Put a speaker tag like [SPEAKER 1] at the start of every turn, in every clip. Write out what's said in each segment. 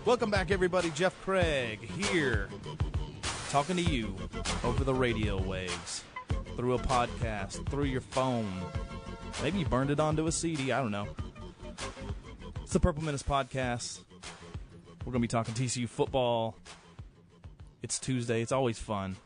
[SPEAKER 1] Welcome back, everybody. Jeff Craig here, talking to you over the radio waves, through a podcast, through your phone. Maybe you burned it onto a CD. I don't know. It's the Purple Menace Podcast. We're going to be talking TCU football. It's Tuesday. It's always fun.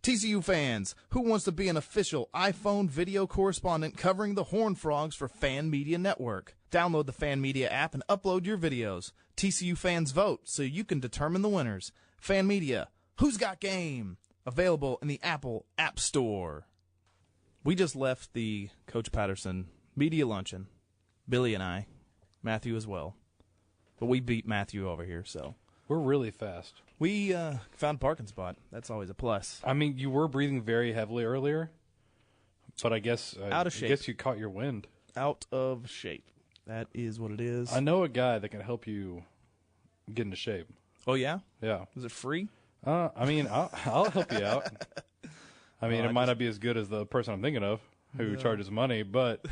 [SPEAKER 1] TCU fans, who wants to be an official iPhone video correspondent covering the Horned Frogs for Fan Media Network? Download the Fan Media app and upload your videos. TCU fans vote so you can determine the winners. Fan Media, who's got game? Available in the Apple App Store. We just left the Coach Patterson Media Luncheon. Billy and I. Matthew as well. But we beat Matthew over here, so.
[SPEAKER 2] We're really fast.
[SPEAKER 1] We found a parking spot. That's always a plus.
[SPEAKER 2] I mean, you were breathing very heavily earlier, but I guess
[SPEAKER 1] out of shape.
[SPEAKER 2] I guess you caught your wind.
[SPEAKER 1] Out of shape. That is what it is.
[SPEAKER 2] I know a guy that can help you get into shape.
[SPEAKER 1] Oh, yeah?
[SPEAKER 2] Yeah.
[SPEAKER 1] Is it free?
[SPEAKER 2] I mean, I'll help you out. I mean, it might not be as good as the person I'm thinking of who charges money, but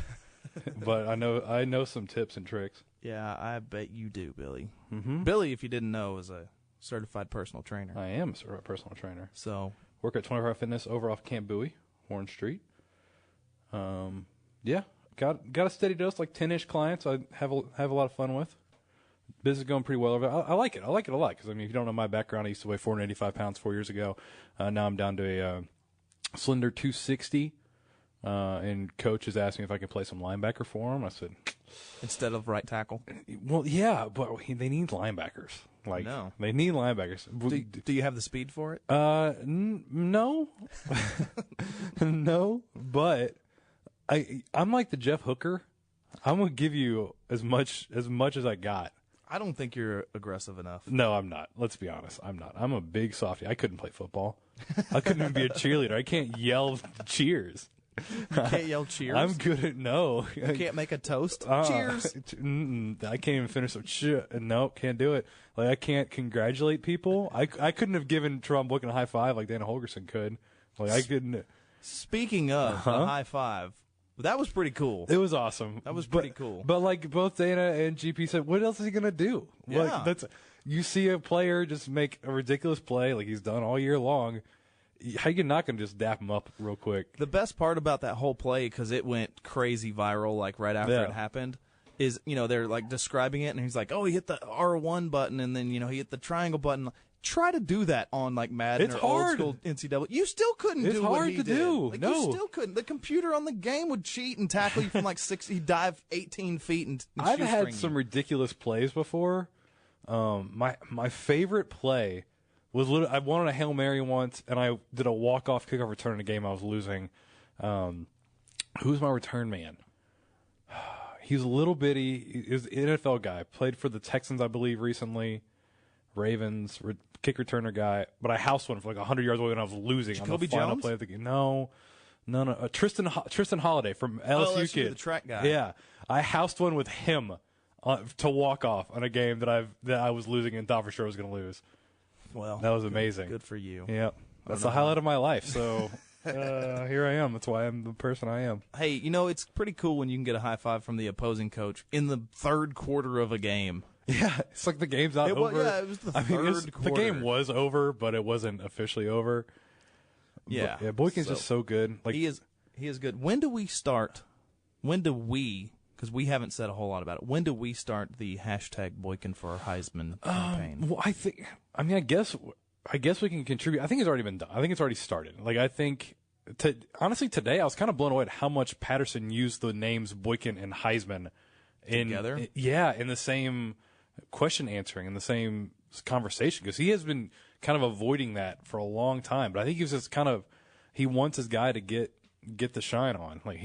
[SPEAKER 2] I know some tips and tricks.
[SPEAKER 1] Yeah, I bet you do, Billy.
[SPEAKER 2] Mm-hmm.
[SPEAKER 1] Billy, if you didn't know, is a certified personal trainer.
[SPEAKER 2] I am a certified personal trainer.
[SPEAKER 1] So
[SPEAKER 2] work at 24 Hour Fitness over off Camp Bowie, Warren Street. Yeah, got a steady dose, like 10-ish clients. I have a lot of fun with. Business is going pretty well over. I like it. I like it a lot because I mean, if you don't know my background, I used to weigh 485 pounds 4 years ago. Now I'm down to a slender 260. And coach has asked me if I can play some linebacker for him. I said,
[SPEAKER 1] instead of right tackle.
[SPEAKER 2] Well, yeah, but they need linebackers. Like,
[SPEAKER 1] no.
[SPEAKER 2] They need linebackers.
[SPEAKER 1] Do you have the speed for it?
[SPEAKER 2] No, no. But I'm like the Jeff Hooker. I'm gonna give you as much as I got.
[SPEAKER 1] I don't think you're aggressive enough.
[SPEAKER 2] No, I'm not. Let's be honest. I'm not. I'm a big softie. I couldn't play football. I couldn't even be a cheerleader. I can't yell cheers.
[SPEAKER 1] You can't yell cheers?
[SPEAKER 2] I'm good at no.
[SPEAKER 1] You can't make a toast? Cheers.
[SPEAKER 2] I can't even finish a no, can't do it. Like, I can't congratulate people. I couldn't have given Trump Boykin a high five like Dana Holgerson could. Like, I couldn't.
[SPEAKER 1] Speaking of a high five, that was pretty cool.
[SPEAKER 2] It was awesome.
[SPEAKER 1] That was pretty cool.
[SPEAKER 2] But like both Dana and GP said, what else is he going to do?
[SPEAKER 1] Yeah.
[SPEAKER 2] Like, you see a player just make a ridiculous play like he's done all year long. How you not going to just dap him up real quick?
[SPEAKER 1] The best part about that whole play, because it went crazy viral like right after it happened, is, they're like describing it, and he's like, oh, he hit the R1 button, and then, he hit the triangle button. Try to do that on like Madden
[SPEAKER 2] it's
[SPEAKER 1] or
[SPEAKER 2] hard.
[SPEAKER 1] old school NCAA. You still couldn't do what he did.
[SPEAKER 2] It's hard to do.
[SPEAKER 1] Like,
[SPEAKER 2] no.
[SPEAKER 1] You still couldn't. The computer on the game would cheat and tackle you from like 60, he'd dive 18 feet and
[SPEAKER 2] I've had
[SPEAKER 1] you.
[SPEAKER 2] some ridiculous plays before. My favorite play was I wanted a Hail Mary once, and I did a walk-off kickoff return in a game I was losing. Who's my return man? He's a little bitty. He's an NFL guy. Played for the Texans, I believe, recently. Ravens, kick returner guy. But I housed one for like 100 yards away when I was losing on the final play of the game. No. Tristan Holiday from LSU kid.
[SPEAKER 1] The track guy.
[SPEAKER 2] Yeah. I housed one with him to walk off on a game that I was losing and thought for sure I was going to lose.
[SPEAKER 1] Well,
[SPEAKER 2] that was amazing.
[SPEAKER 1] Good for you.
[SPEAKER 2] Yeah, that's the highlight of my life. So here I am. That's why I'm the person I am.
[SPEAKER 1] Hey, it's pretty cool when you can get a high five from the opposing coach in the third quarter of a game.
[SPEAKER 2] Yeah, it's like the game's not over.
[SPEAKER 1] Yeah, it was the third quarter.
[SPEAKER 2] The game was over, but it wasn't officially over.
[SPEAKER 1] Yeah,
[SPEAKER 2] but, Boykin's just so good. Like
[SPEAKER 1] he is good. When do we start? Because we haven't said a whole lot about it. When do we start the hashtag Boykin for Heisman campaign?
[SPEAKER 2] Well, I guess we can contribute. I think it's already been done. I think it's already started. Like, I think, honestly, today I was kind of blown away at how much Patterson used the names Boykin and Heisman
[SPEAKER 1] together.
[SPEAKER 2] In the same question answering, in the same conversation, because he has been kind of avoiding that for a long time. But I think he wants his guy to get the shine on. Like,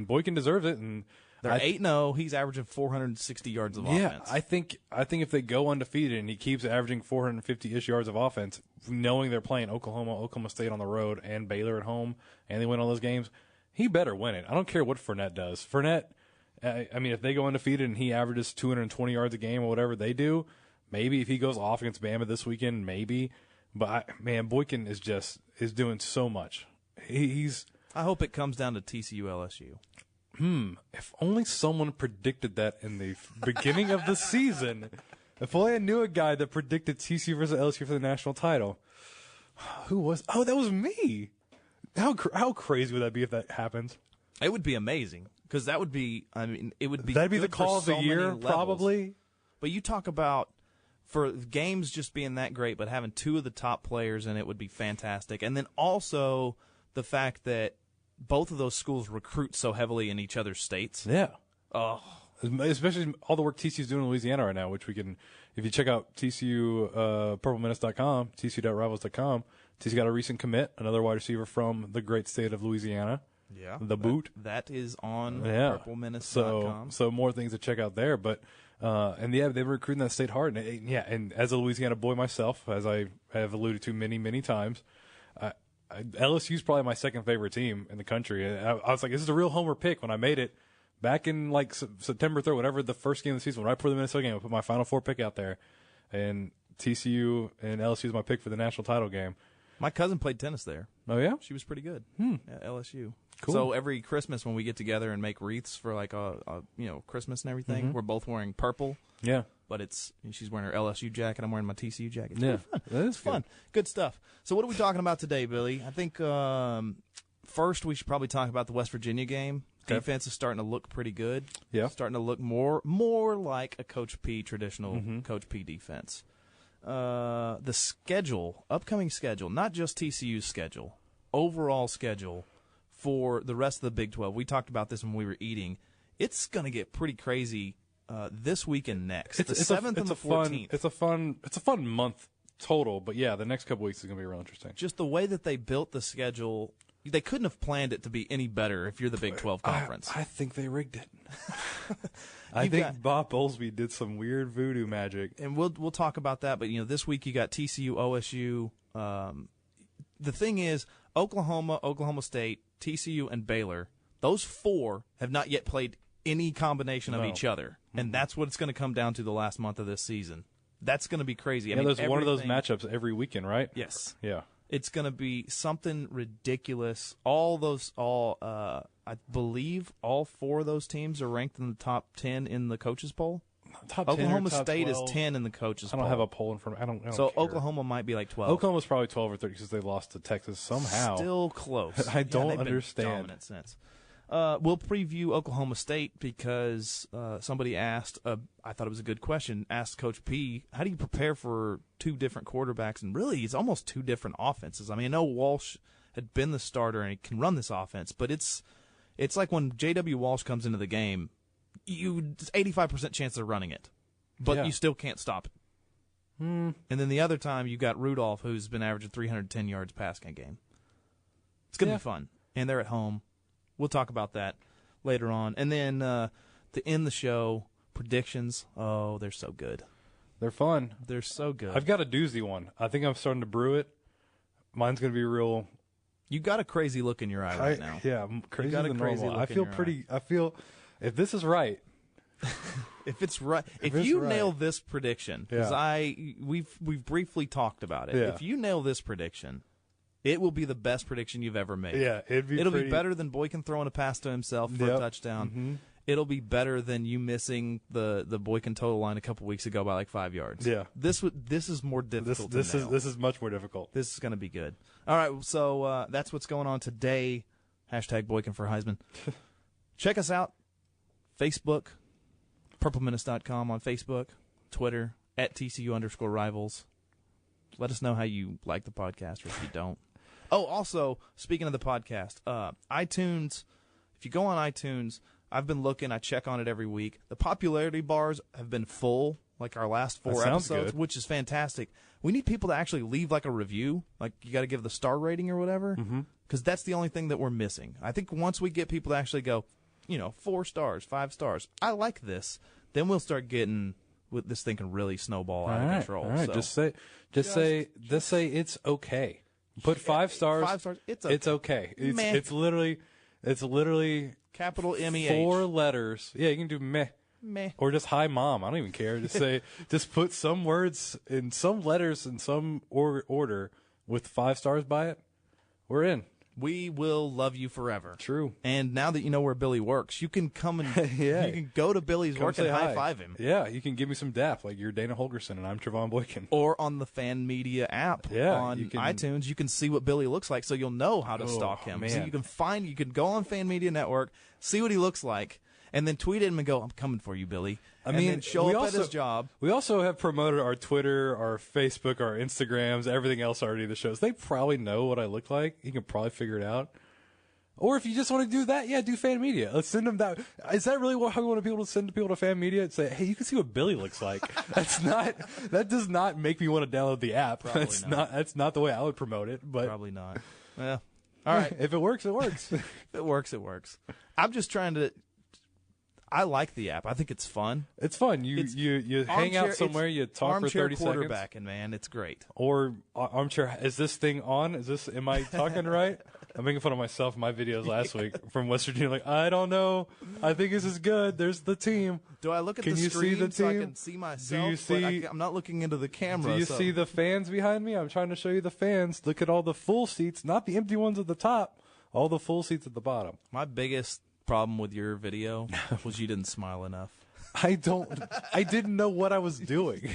[SPEAKER 2] Boykin deserves it, and
[SPEAKER 1] they're 8-0. He's averaging 460 yards of offense.
[SPEAKER 2] I think if they go undefeated and he keeps averaging 450-ish yards of offense, knowing they're playing Oklahoma State on the road and Baylor at home, and they win all those games, he better win it. I don't care what Fournette does. Fournette, if they go undefeated and he averages 220 yards a game or whatever they do, maybe if he goes off against Bama this weekend, maybe. But Boykin is doing so much. I
[SPEAKER 1] hope it comes down to TCU LSU.
[SPEAKER 2] If only someone predicted that in the beginning of the season. If only I knew a guy that predicted TCU versus LSU for the national title. Who was? Oh, that was me. How crazy would that be if that happens?
[SPEAKER 1] It would be amazing because that would be. I mean, it would be.
[SPEAKER 2] That'd be the
[SPEAKER 1] good
[SPEAKER 2] call
[SPEAKER 1] for
[SPEAKER 2] of the
[SPEAKER 1] so
[SPEAKER 2] year,
[SPEAKER 1] many levels.
[SPEAKER 2] probably.
[SPEAKER 1] But you talk about for games just being that great, but having two of the top players in it would be fantastic. And then also the fact that both of those schools recruit so heavily in each other's states.
[SPEAKER 2] Yeah.
[SPEAKER 1] Oh,
[SPEAKER 2] Especially all the work TCU's doing in Louisiana right now, which we can, if you check out TCU, purplemenace.com, tcu.rivals.com, TCU got a recent commit, another wide receiver from the great state of Louisiana.
[SPEAKER 1] yeah.
[SPEAKER 2] The boot.
[SPEAKER 1] That is on
[SPEAKER 2] Yeah.
[SPEAKER 1] purplemenace.com.
[SPEAKER 2] So more things to check out there. But, and yeah, they've been recruiting that state hard. And as a Louisiana boy myself, as I have alluded to many, many times, LSU's probably my second favorite team in the country. And I was like, this is a real homer pick when I made it back in like September 3rd, whatever the first game of the season, right before the Minnesota game. I put my Final Four pick out there, and TCU and LSU is my pick for the national title game.
[SPEAKER 1] My cousin played tennis there.
[SPEAKER 2] Oh yeah,
[SPEAKER 1] She was pretty good at LSU.
[SPEAKER 2] Cool.
[SPEAKER 1] So every Christmas when we get together and make wreaths for like Christmas and everything, we're both wearing purple.
[SPEAKER 2] Yeah,
[SPEAKER 1] But she's wearing her LSU jacket. I'm wearing my TCU jacket. It's
[SPEAKER 2] yeah,
[SPEAKER 1] pretty fun.
[SPEAKER 2] that is
[SPEAKER 1] It's fun. Good stuff. So what are we talking about today, Billy? I think first we should probably talk about the West Virginia game.
[SPEAKER 2] Okay.
[SPEAKER 1] Defense is starting to look pretty good.
[SPEAKER 2] Yeah.
[SPEAKER 1] Starting to look more like a Coach P traditional Coach P defense. The schedule, upcoming schedule, not just TCU's schedule, overall schedule for the rest of the Big 12. We talked about this when we were eating. It's going to get pretty crazy this week and next. The 7th and the 14th.
[SPEAKER 2] It's a fun month total. But yeah, the next couple weeks is gonna be real interesting.
[SPEAKER 1] Just the way that they built the schedule, they couldn't have planned it to be any better if you're the Big 12 conference.
[SPEAKER 2] I think they rigged it. I think Bob Bowlesby did some weird voodoo magic.
[SPEAKER 1] And we'll talk about that. But this week you got TCU, OSU. The thing is, Oklahoma, Oklahoma State, TCU, and Baylor. Those four have not yet played any combination of each other, and that's what it's going to come down to the last month of this season. That's going to be crazy. I mean,
[SPEAKER 2] there's one of those matchups every weekend, right?
[SPEAKER 1] Yes.
[SPEAKER 2] Yeah.
[SPEAKER 1] It's going to be something ridiculous. I believe all four of those teams are ranked in the top 10 in the coaches poll.
[SPEAKER 2] Top 10
[SPEAKER 1] Oklahoma
[SPEAKER 2] or top
[SPEAKER 1] State
[SPEAKER 2] 12.
[SPEAKER 1] is 10 in the coaches poll.
[SPEAKER 2] I don't have a poll in front of me. I don't
[SPEAKER 1] So
[SPEAKER 2] care.
[SPEAKER 1] Oklahoma might be like 12.
[SPEAKER 2] Oklahoma's probably 12 or 13 because they lost to Texas somehow.
[SPEAKER 1] Still close.
[SPEAKER 2] I don't
[SPEAKER 1] they've been
[SPEAKER 2] understand.
[SPEAKER 1] dominant since. We'll preview Oklahoma State because somebody asked, I thought it was a good question, asked Coach P, how do you prepare for two different quarterbacks? And really, it's almost two different offenses. I mean, I know Walsh had been the starter and he can run this offense, but it's like when J.W. Walsh comes into the game, it's 85% chance of running it, but you still can't stop it. And then the other time, you got Rudolph, who's been averaging 310 yards passing a game. It's going to be fun, and they're at home. We'll talk about that later on. And then to end the show, predictions. Oh, they're so good.
[SPEAKER 2] They're fun.
[SPEAKER 1] They're so good.
[SPEAKER 2] I've got a doozy one. I think I'm starting to brew it. Mine's going to be real.
[SPEAKER 1] You got a crazy look in your eye right now.
[SPEAKER 2] Yeah, I'm crazy
[SPEAKER 1] got a
[SPEAKER 2] than
[SPEAKER 1] crazy
[SPEAKER 2] normal.
[SPEAKER 1] look
[SPEAKER 2] I
[SPEAKER 1] in
[SPEAKER 2] feel
[SPEAKER 1] your
[SPEAKER 2] pretty. I feel if this is right.
[SPEAKER 1] If it's right, if
[SPEAKER 2] it's
[SPEAKER 1] you
[SPEAKER 2] right.
[SPEAKER 1] nail this prediction, because we've briefly talked about it.
[SPEAKER 2] Yeah.
[SPEAKER 1] If you nail this prediction, it will be the best prediction you've ever made.
[SPEAKER 2] Yeah,
[SPEAKER 1] it'll be better than Boykin throwing a pass to himself for a touchdown.
[SPEAKER 2] Mm-hmm.
[SPEAKER 1] It'll be better than you missing the Boykin total line a couple weeks ago by like 5 yards.
[SPEAKER 2] Yeah,
[SPEAKER 1] this is more difficult.
[SPEAKER 2] This is much more difficult.
[SPEAKER 1] This is going to be good. All right, so that's what's going on today. Hashtag Boykin for Heisman. Check us out. Facebook, purplemenace.com on Facebook, Twitter, at TCU_rivals. Let us know how you like the podcast or if you don't. Oh, also, speaking of the podcast, iTunes, if you go on iTunes, I've been looking, I check on it every week. The popularity bars have been full, like our last 4 episodes, which is fantastic. We need people to actually leave like a review. Like you got to give the star rating or whatever, because that's the only thing that we're missing. I think once we get people to actually go, 4 stars, 5 stars, I like this, then we'll start getting with this thing can really snowball out of control.
[SPEAKER 2] All right,
[SPEAKER 1] so.
[SPEAKER 2] just say it's okay. Put 5 stars.
[SPEAKER 1] 5 stars. It's
[SPEAKER 2] okay. It's literally
[SPEAKER 1] capital MEH.
[SPEAKER 2] 4 letters. Yeah, you can do
[SPEAKER 1] Meh.
[SPEAKER 2] or just hi mom. I don't even care. Just say just put some words in some letters in some order with 5 stars by it. We're in.
[SPEAKER 1] We will love you forever.
[SPEAKER 2] True.
[SPEAKER 1] And now that you know where Billy works, you can come and you can go to Billy's work and high-five him.
[SPEAKER 2] Yeah, you can give me some dap, like you're Dana Holgerson and I'm Trevon Boykin.
[SPEAKER 1] Or on the Fan Media app on iTunes, you can see what Billy looks like, so you'll know how to stalk him.
[SPEAKER 2] Man.
[SPEAKER 1] So you can go on Fan Media Network, see what he looks like, and then tweet him and go, "I'm coming for you, Billy." And then show up at his job.
[SPEAKER 2] We also have promoted our Twitter, our Facebook, our Instagrams, everything else already. The shows, they probably know what I look like. You can probably figure it out. Or if you just want to do that, do Fan Media. Let's send them that. Is that really how we want people to send people to Fan Media and say, "Hey, you can see what Billy looks like"? That does not make me want to download the app. That's not the way I would promote it. But
[SPEAKER 1] probably not. Yeah. All right.
[SPEAKER 2] If it works, it works.
[SPEAKER 1] If it works, it works. I'm just trying to. I like the app. I think it's fun.
[SPEAKER 2] It's fun. You hang out somewhere, you talk for 30 seconds.
[SPEAKER 1] Armchair quarterbacking, man. It's great.
[SPEAKER 2] Or armchair, is this thing on? Am I talking right? I'm making fun of myself in my videos last week from West Virginia. Like, I don't know. I think this is good. There's the team.
[SPEAKER 1] Do I look at the screen so I can see myself?
[SPEAKER 2] Do you see?
[SPEAKER 1] I'm not looking into the camera.
[SPEAKER 2] Do you see the fans behind me? I'm trying to show you the fans. Look at all the full seats, not the empty ones at the top. All the full seats at the bottom.
[SPEAKER 1] My biggest problem with your video was you didn't smile enough.
[SPEAKER 2] I didn't know what I was doing.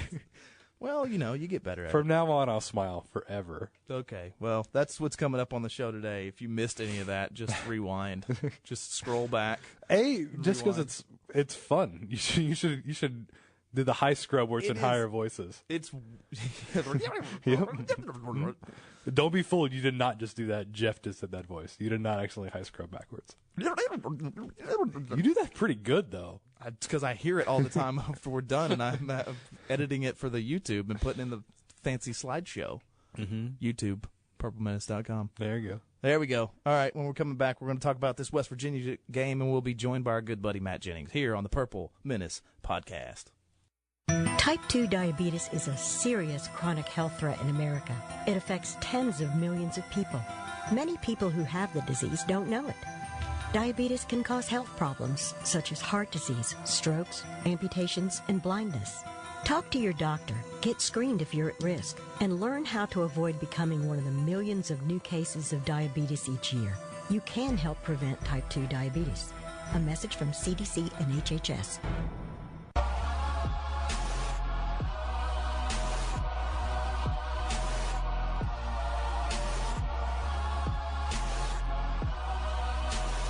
[SPEAKER 1] Well, you get better at it.
[SPEAKER 2] From now on, I'll smile forever.
[SPEAKER 1] Okay. Well, that's what's coming up on the show today. If you missed any of that, just rewind. Just scroll back.
[SPEAKER 2] Just because it's fun. You should do the high scrub where it's in higher voices.
[SPEAKER 1] It's
[SPEAKER 2] Yep. Don't be fooled. You did not just do that. Geoff just did that voice. You did not actually high scrub backwards. You do that pretty good, though.
[SPEAKER 1] It's because I hear it all the time after we're done, and I'm editing it for the YouTube and putting in the fancy slideshow. YouTube, purplemenace.com.
[SPEAKER 2] There you go.
[SPEAKER 1] There we go. All right, when we're coming back, we're going to talk about this West Virginia game, and we'll be joined by our good buddy Matt Jennings here on the Purple Menace podcast.
[SPEAKER 3] Type 2 diabetes is a serious chronic health threat in America. It affects tens of millions of people. Many people who have the disease don't know it. Diabetes can cause health problems such as heart disease, strokes, amputations, and blindness. Talk to your doctor, get screened if you're at risk, and learn how to avoid becoming one of the millions of new cases of diabetes each year. You can help prevent type 2 diabetes. A message from CDC and HHS.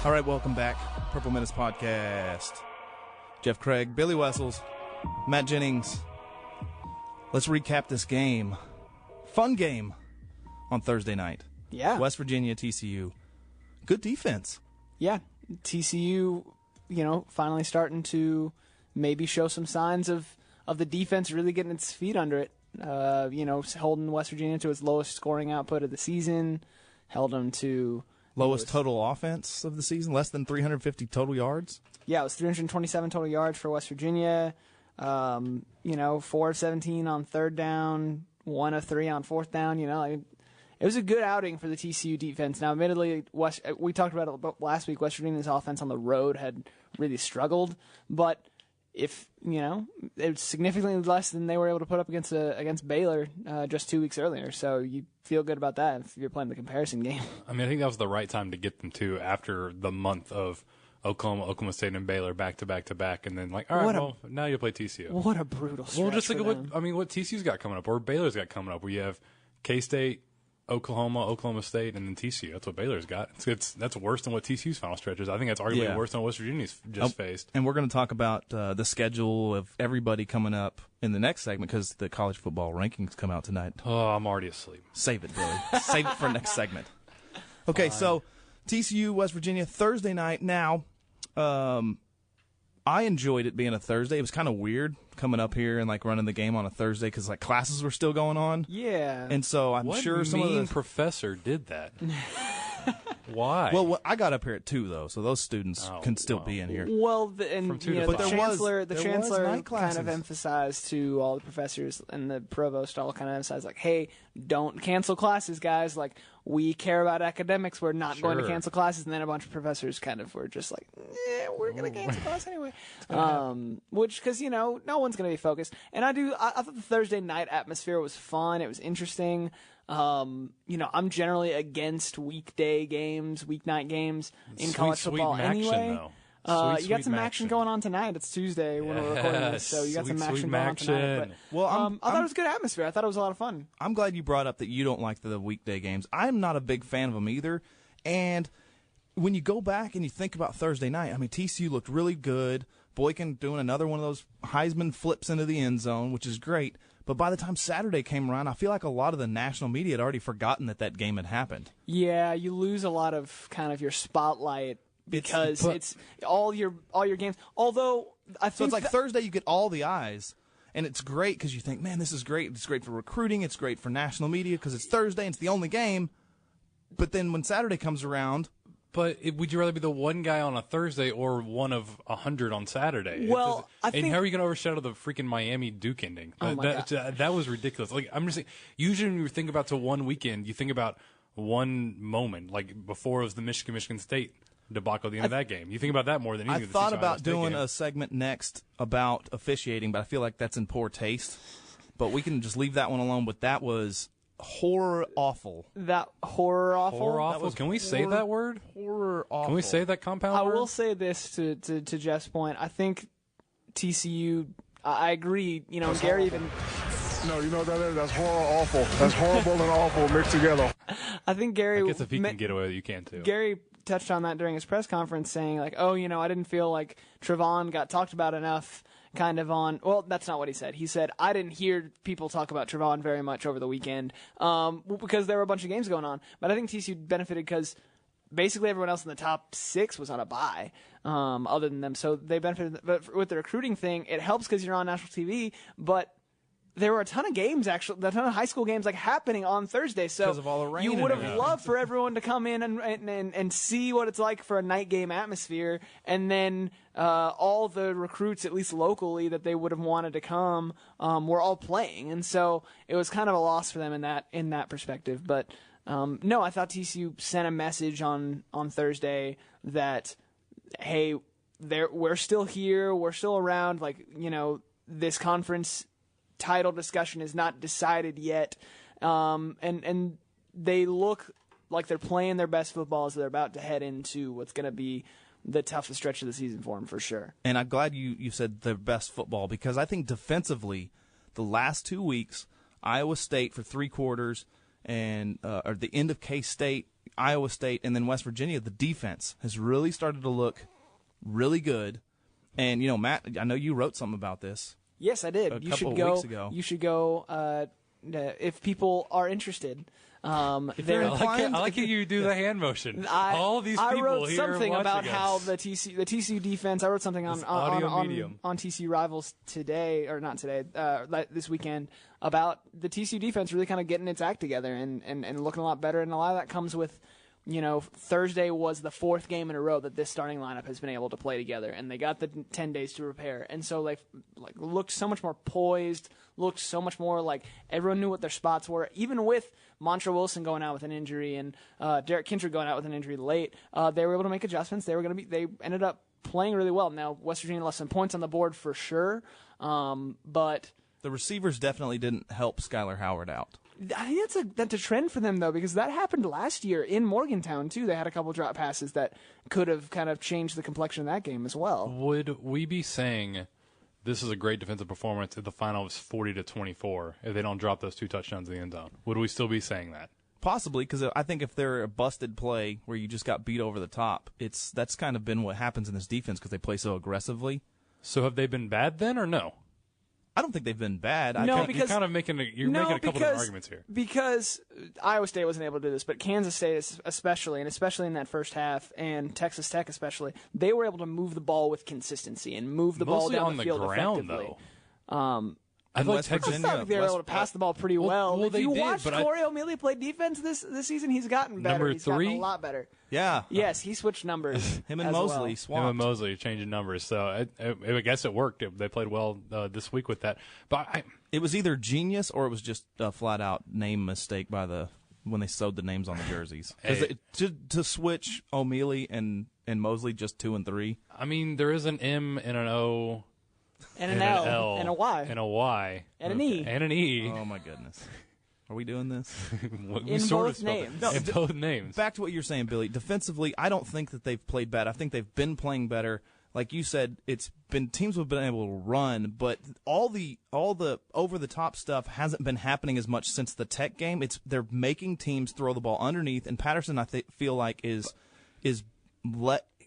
[SPEAKER 1] All right, welcome back. Purple Menace Podcast. Geoff Craig, Billy Wessels, Matt Jennings. Let's recap this game. Fun game on Thursday night.
[SPEAKER 4] Yeah.
[SPEAKER 1] West Virginia, TCU. Good defense.
[SPEAKER 4] Yeah. TCU, finally starting to maybe show some signs of the defense really getting its feet under it. Holding West Virginia to its lowest scoring output of the season. Held them to...
[SPEAKER 1] Lowest total offense of the season, less than 350 total yards.
[SPEAKER 4] Yeah, it was 327 total yards for West Virginia. 4 of 17 on third down, 1 of 3 on fourth down. It was a good outing for the TCU defense. Now, admittedly, we talked about it last week. West Virginia's offense on the road had really struggled, but it was significantly less than they were able to put up against Baylor just 2 weeks earlier. So you feel good about that if you're playing the comparison game.
[SPEAKER 2] I mean, I think that was the right time to get them to after the month of Oklahoma State and Baylor back to back to back, and then all right, now you play TCU.
[SPEAKER 4] What a brutal stretch.
[SPEAKER 2] Well, just look at what TCU's got coming up, or Baylor's got coming up, where you have K-State, Oklahoma State, and then TCU. That's what Baylor's got. That's worse than what TCU's final stretch is. I think that's arguably worse than what West Virginia's just faced.
[SPEAKER 1] And we're going to talk about the schedule of everybody coming up in the next segment because the college football rankings come out tonight.
[SPEAKER 2] Oh, I'm already asleep.
[SPEAKER 1] Save it, Billy. Save it for next segment. Okay, so TCU, West Virginia, Thursday night. Now, I enjoyed it being a Thursday. It was kind of weird coming up here and running the game on a Thursday because classes were still going on.
[SPEAKER 4] Yeah.
[SPEAKER 1] And so I'm sure some of the
[SPEAKER 2] professor did that. Why?
[SPEAKER 1] Well, I got up here at 2 though, so those students can still be in here.
[SPEAKER 4] Well, the chancellor kind of emphasized to all the professors and the provost all kind of emphasized hey, don't cancel classes, guys. We care about academics. We're not going to cancel classes. And then a bunch of professors kind of were just we're going to cancel class anyway. Which, because, no one's going to be focused. And I thought the Thursday night atmosphere was fun. It was interesting. I'm generally against weekday games, weeknight games in college football anyway. You got some action going on tonight. It's Tuesday when we're recording this, so you got some action going on tonight. But, I thought it was good atmosphere. I thought it was a lot of fun.
[SPEAKER 1] I'm glad you brought up that you don't like the weekday games. I'm not a big fan of them either. And when you go back and you think about Thursday night, I mean, TCU looked really good. Boykin doing another one of those Heisman flips into the end zone, which is great. But by the time Saturday came around, I feel like a lot of the national media had already forgotten that game had happened.
[SPEAKER 4] Yeah, you lose a lot of kind of your spotlight because it's all your games. Although I think
[SPEAKER 1] so, it's like Thursday you get all the eyes, and it's great because you think, man, this is great. It's great for recruiting. It's great for national media because it's Thursday and it's the only game. But then when Saturday comes around.
[SPEAKER 2] But would you rather be the one guy on a Thursday or one of 100 on Saturday?
[SPEAKER 4] Well, I think.
[SPEAKER 2] And how are you going to overshadow the freaking Miami Duke ending?
[SPEAKER 4] Oh my God.
[SPEAKER 2] That was ridiculous. Like, I'm just saying, usually when you think about to one weekend, you think about one moment. Like before it was the Michigan State debacle at the end of that game. You think about that more than anything.
[SPEAKER 1] I thought about doing a segment next about officiating, but I feel like that's in poor taste. But we can just leave that one alone. But that was horror awful.
[SPEAKER 4] That horror awful?
[SPEAKER 2] Horror awful? Can we say that word?
[SPEAKER 1] Horror awful.
[SPEAKER 2] Can we say that compound word?
[SPEAKER 4] I will say this to Jeff's point. I think TCU, I agree,
[SPEAKER 5] That's
[SPEAKER 4] Gary
[SPEAKER 5] awful.
[SPEAKER 4] even...
[SPEAKER 5] No, you know what that is? That's horror awful. That's horrible and awful mixed together.
[SPEAKER 4] I think Gary...
[SPEAKER 2] I guess if he can get away with it, you can too.
[SPEAKER 4] Gary touched on that during his press conference saying, like, I didn't feel like Trevon got talked about enough kind of on... Well, that's not what he said. He said, I didn't hear people talk about Trevon very much over the weekend because there were a bunch of games going on. But I think TCU benefited because basically everyone else in the top 6 was on a bye other than them. So they benefited. But with the recruiting thing, it helps because you're on national TV, but... There were a ton of games, actually, a ton of high school games happening on Thursday. So
[SPEAKER 1] because of all the rain
[SPEAKER 4] you would have
[SPEAKER 1] and
[SPEAKER 4] loved for everyone to come in and see what it's like for a night game atmosphere. And then all the recruits, at least locally, that they would have wanted to come were all playing. And so it was kind of a loss for them in that perspective. But no, I thought TCU sent a message on Thursday that, hey, we're still here. We're still around. This conference title discussion is not decided yet, and they look like they're playing their best football as they're about to head into what's going to be the toughest stretch of the season for them, for sure.
[SPEAKER 1] And I'm glad you said their best football because I think defensively, the last 2 weeks, Iowa State for 3 quarters and or the end of K-State, Iowa State, and then West Virginia, the defense has really started to look really good. And, Matt, I know you wrote something about this.
[SPEAKER 4] Yes, I did.
[SPEAKER 1] A couple of weeks ago.
[SPEAKER 4] You should go if people are interested.
[SPEAKER 1] If they're inclined,
[SPEAKER 2] I like how you do the hand motion. All these people
[SPEAKER 4] I wrote
[SPEAKER 2] here
[SPEAKER 4] something about
[SPEAKER 2] us.
[SPEAKER 4] how the TCU defense. I wrote something on TCU Rivals today, or not today, this weekend, about the TCU defense really kind of getting its act together and looking a lot better. And a lot of that comes with, Thursday was the 4th game in a row that this starting lineup has been able to play together, and they got the 10 days to prepare. And so looked so much more poised, looked so much more like everyone knew what their spots were. Even with Montre Wilson going out with an injury and Derek Kindred going out with an injury late, they were able to make adjustments. They ended up playing really well. Now, West Virginia left some points on the board for sure, but
[SPEAKER 1] the receivers definitely didn't help Skylar Howard out.
[SPEAKER 4] I think that's a trend for them, though, because that happened last year in Morgantown, too. They had a couple drop passes that could have kind of changed the complexion of that game as well.
[SPEAKER 2] Would we be saying this is a great defensive performance if the final was 40-24 if they don't drop those 2 touchdowns in the end zone? Would we still be saying that?
[SPEAKER 1] Possibly, because I think if they're a busted play where you just got beat over the top, that's kind of been what happens in this defense because they play so aggressively.
[SPEAKER 2] So have they been bad then or no?
[SPEAKER 1] I don't think they've been bad.
[SPEAKER 2] You're kind of making a couple different arguments here.
[SPEAKER 4] Because Iowa State wasn't able to do this, but Kansas State especially in that first half, and Texas Tech especially, they were able to move the ball with consistency and move the ball down the field
[SPEAKER 2] ground,
[SPEAKER 4] effectively.
[SPEAKER 2] Though. I thought
[SPEAKER 4] they were able to pass the ball pretty well. If you watched
[SPEAKER 2] but
[SPEAKER 4] Corey O'Mealy play defense this season, he's gotten better. He's gotten a lot better.
[SPEAKER 1] Yeah.
[SPEAKER 4] Yes, he switched numbers.
[SPEAKER 1] Him and Mosley swapped.
[SPEAKER 2] Him and Mosley are changing numbers. So I guess it worked. They played well this week with that. But
[SPEAKER 1] it was either genius or it was just a flat-out name mistake when they sewed the names on the jerseys. To switch O'Meally and Mosley just 2 and 3.
[SPEAKER 2] I mean, there is an M and an O.
[SPEAKER 4] And an L, and a Y.
[SPEAKER 2] And a Y.
[SPEAKER 4] And an E.
[SPEAKER 2] And an E.
[SPEAKER 1] Oh, my goodness. Are we doing this?
[SPEAKER 4] In both names.
[SPEAKER 2] In both names.
[SPEAKER 1] Back to what you're saying, Billy. Defensively, I don't think that they've played bad. I think they've been playing better. Like you said, it's been teams have been able to run, but all the over the top stuff hasn't been happening as much since the Tech game. They're making teams throw the ball underneath, and Patterson feel like is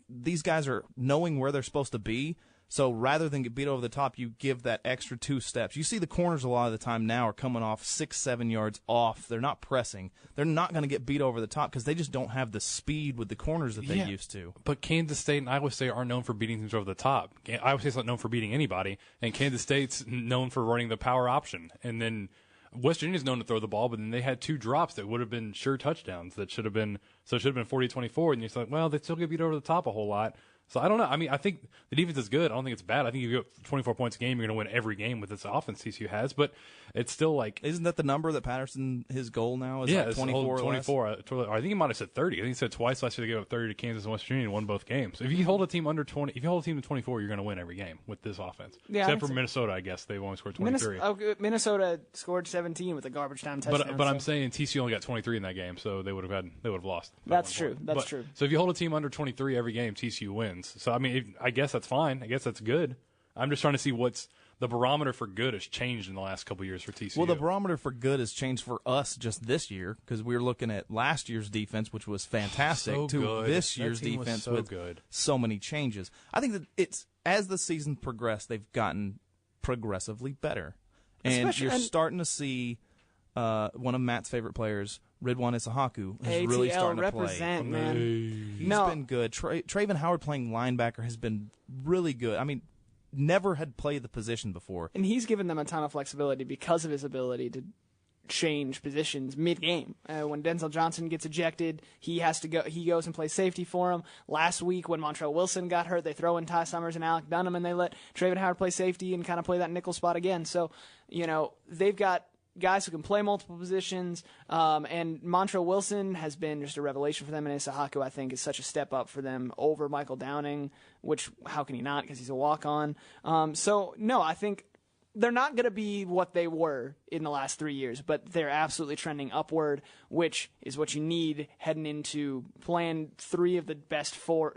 [SPEAKER 1] these guys are knowing where they're supposed to be. So rather than get beat over the top, you give that extra 2 steps. You see the corners a lot of the time now are coming off 6-7 yards off. They're not pressing. They're not going to get beat over the top because they just don't have the speed with the corners that they used to.
[SPEAKER 2] But Kansas State and Iowa State aren't known for beating teams over the top. Iowa State's not known for beating anybody, and Kansas State's known for running the power option. And then West Virginia's known to throw the ball, but then they had 2 drops that would have been sure touchdowns that should have been 40-24, and you're like, well, they still get beat over the top a whole lot. So I don't know. I mean, I think the defense is good. I don't think it's bad. I think if you go 24 points a game, you're going to win every game with this offense TCU has. But it's still like,
[SPEAKER 1] isn't that the number that Patterson, his goal now is?
[SPEAKER 2] Yeah,
[SPEAKER 1] like 24.
[SPEAKER 2] 24. I think he might have said 30. I think he said twice last year they gave up 30 to Kansas and West Virginia and won both games. If you hold a team under 20, if you hold a team to 24, you're going to win every game with this offense. Yeah, except for Minnesota, I guess they've only scored 23.
[SPEAKER 4] Minnesota scored 17 with a garbage time touchdown.
[SPEAKER 2] But I'm saying TCU only got 23 in that game, so they would have lost.
[SPEAKER 4] That's true. That's true.
[SPEAKER 2] So if you hold a team under 23 every game, TCU wins. So I mean, I guess that's fine. I guess that's good. I'm just trying to see what's the barometer for good has changed in the last couple of years for TCU.
[SPEAKER 1] Well, the barometer for good has changed for us just this year because we were looking at last year's defense, which was fantastic, this year's defense with so many changes. I think that it's as the season progressed, they've gotten progressively better, and you're starting to see one of Matt's favorite players, Ridwan Issahaku, is really starting to play.
[SPEAKER 4] Man.
[SPEAKER 1] He's been good. Traven Howard playing linebacker has been really good. I mean, never had played the position before.
[SPEAKER 4] And he's given them a ton of flexibility because of his ability to change positions mid-game. When Denzel Johnson gets ejected, he has to go. He goes and plays safety for him. Last week, when Montrell Wilson got hurt, they throw in Ty Summers and Alec Dunham, and they let Traven Howard play safety and kind of play that nickel spot again. So, they've got guys who can play multiple positions, and Montrell Wilson has been just a revelation for them, and Issahaku, I think, is such a step up for them over Michael Downing, which, how can he not, because he's a walk-on. No, I think they're not going to be what they were in the last 3 years, but they're absolutely trending upward, which is what you need heading into playing three of the best four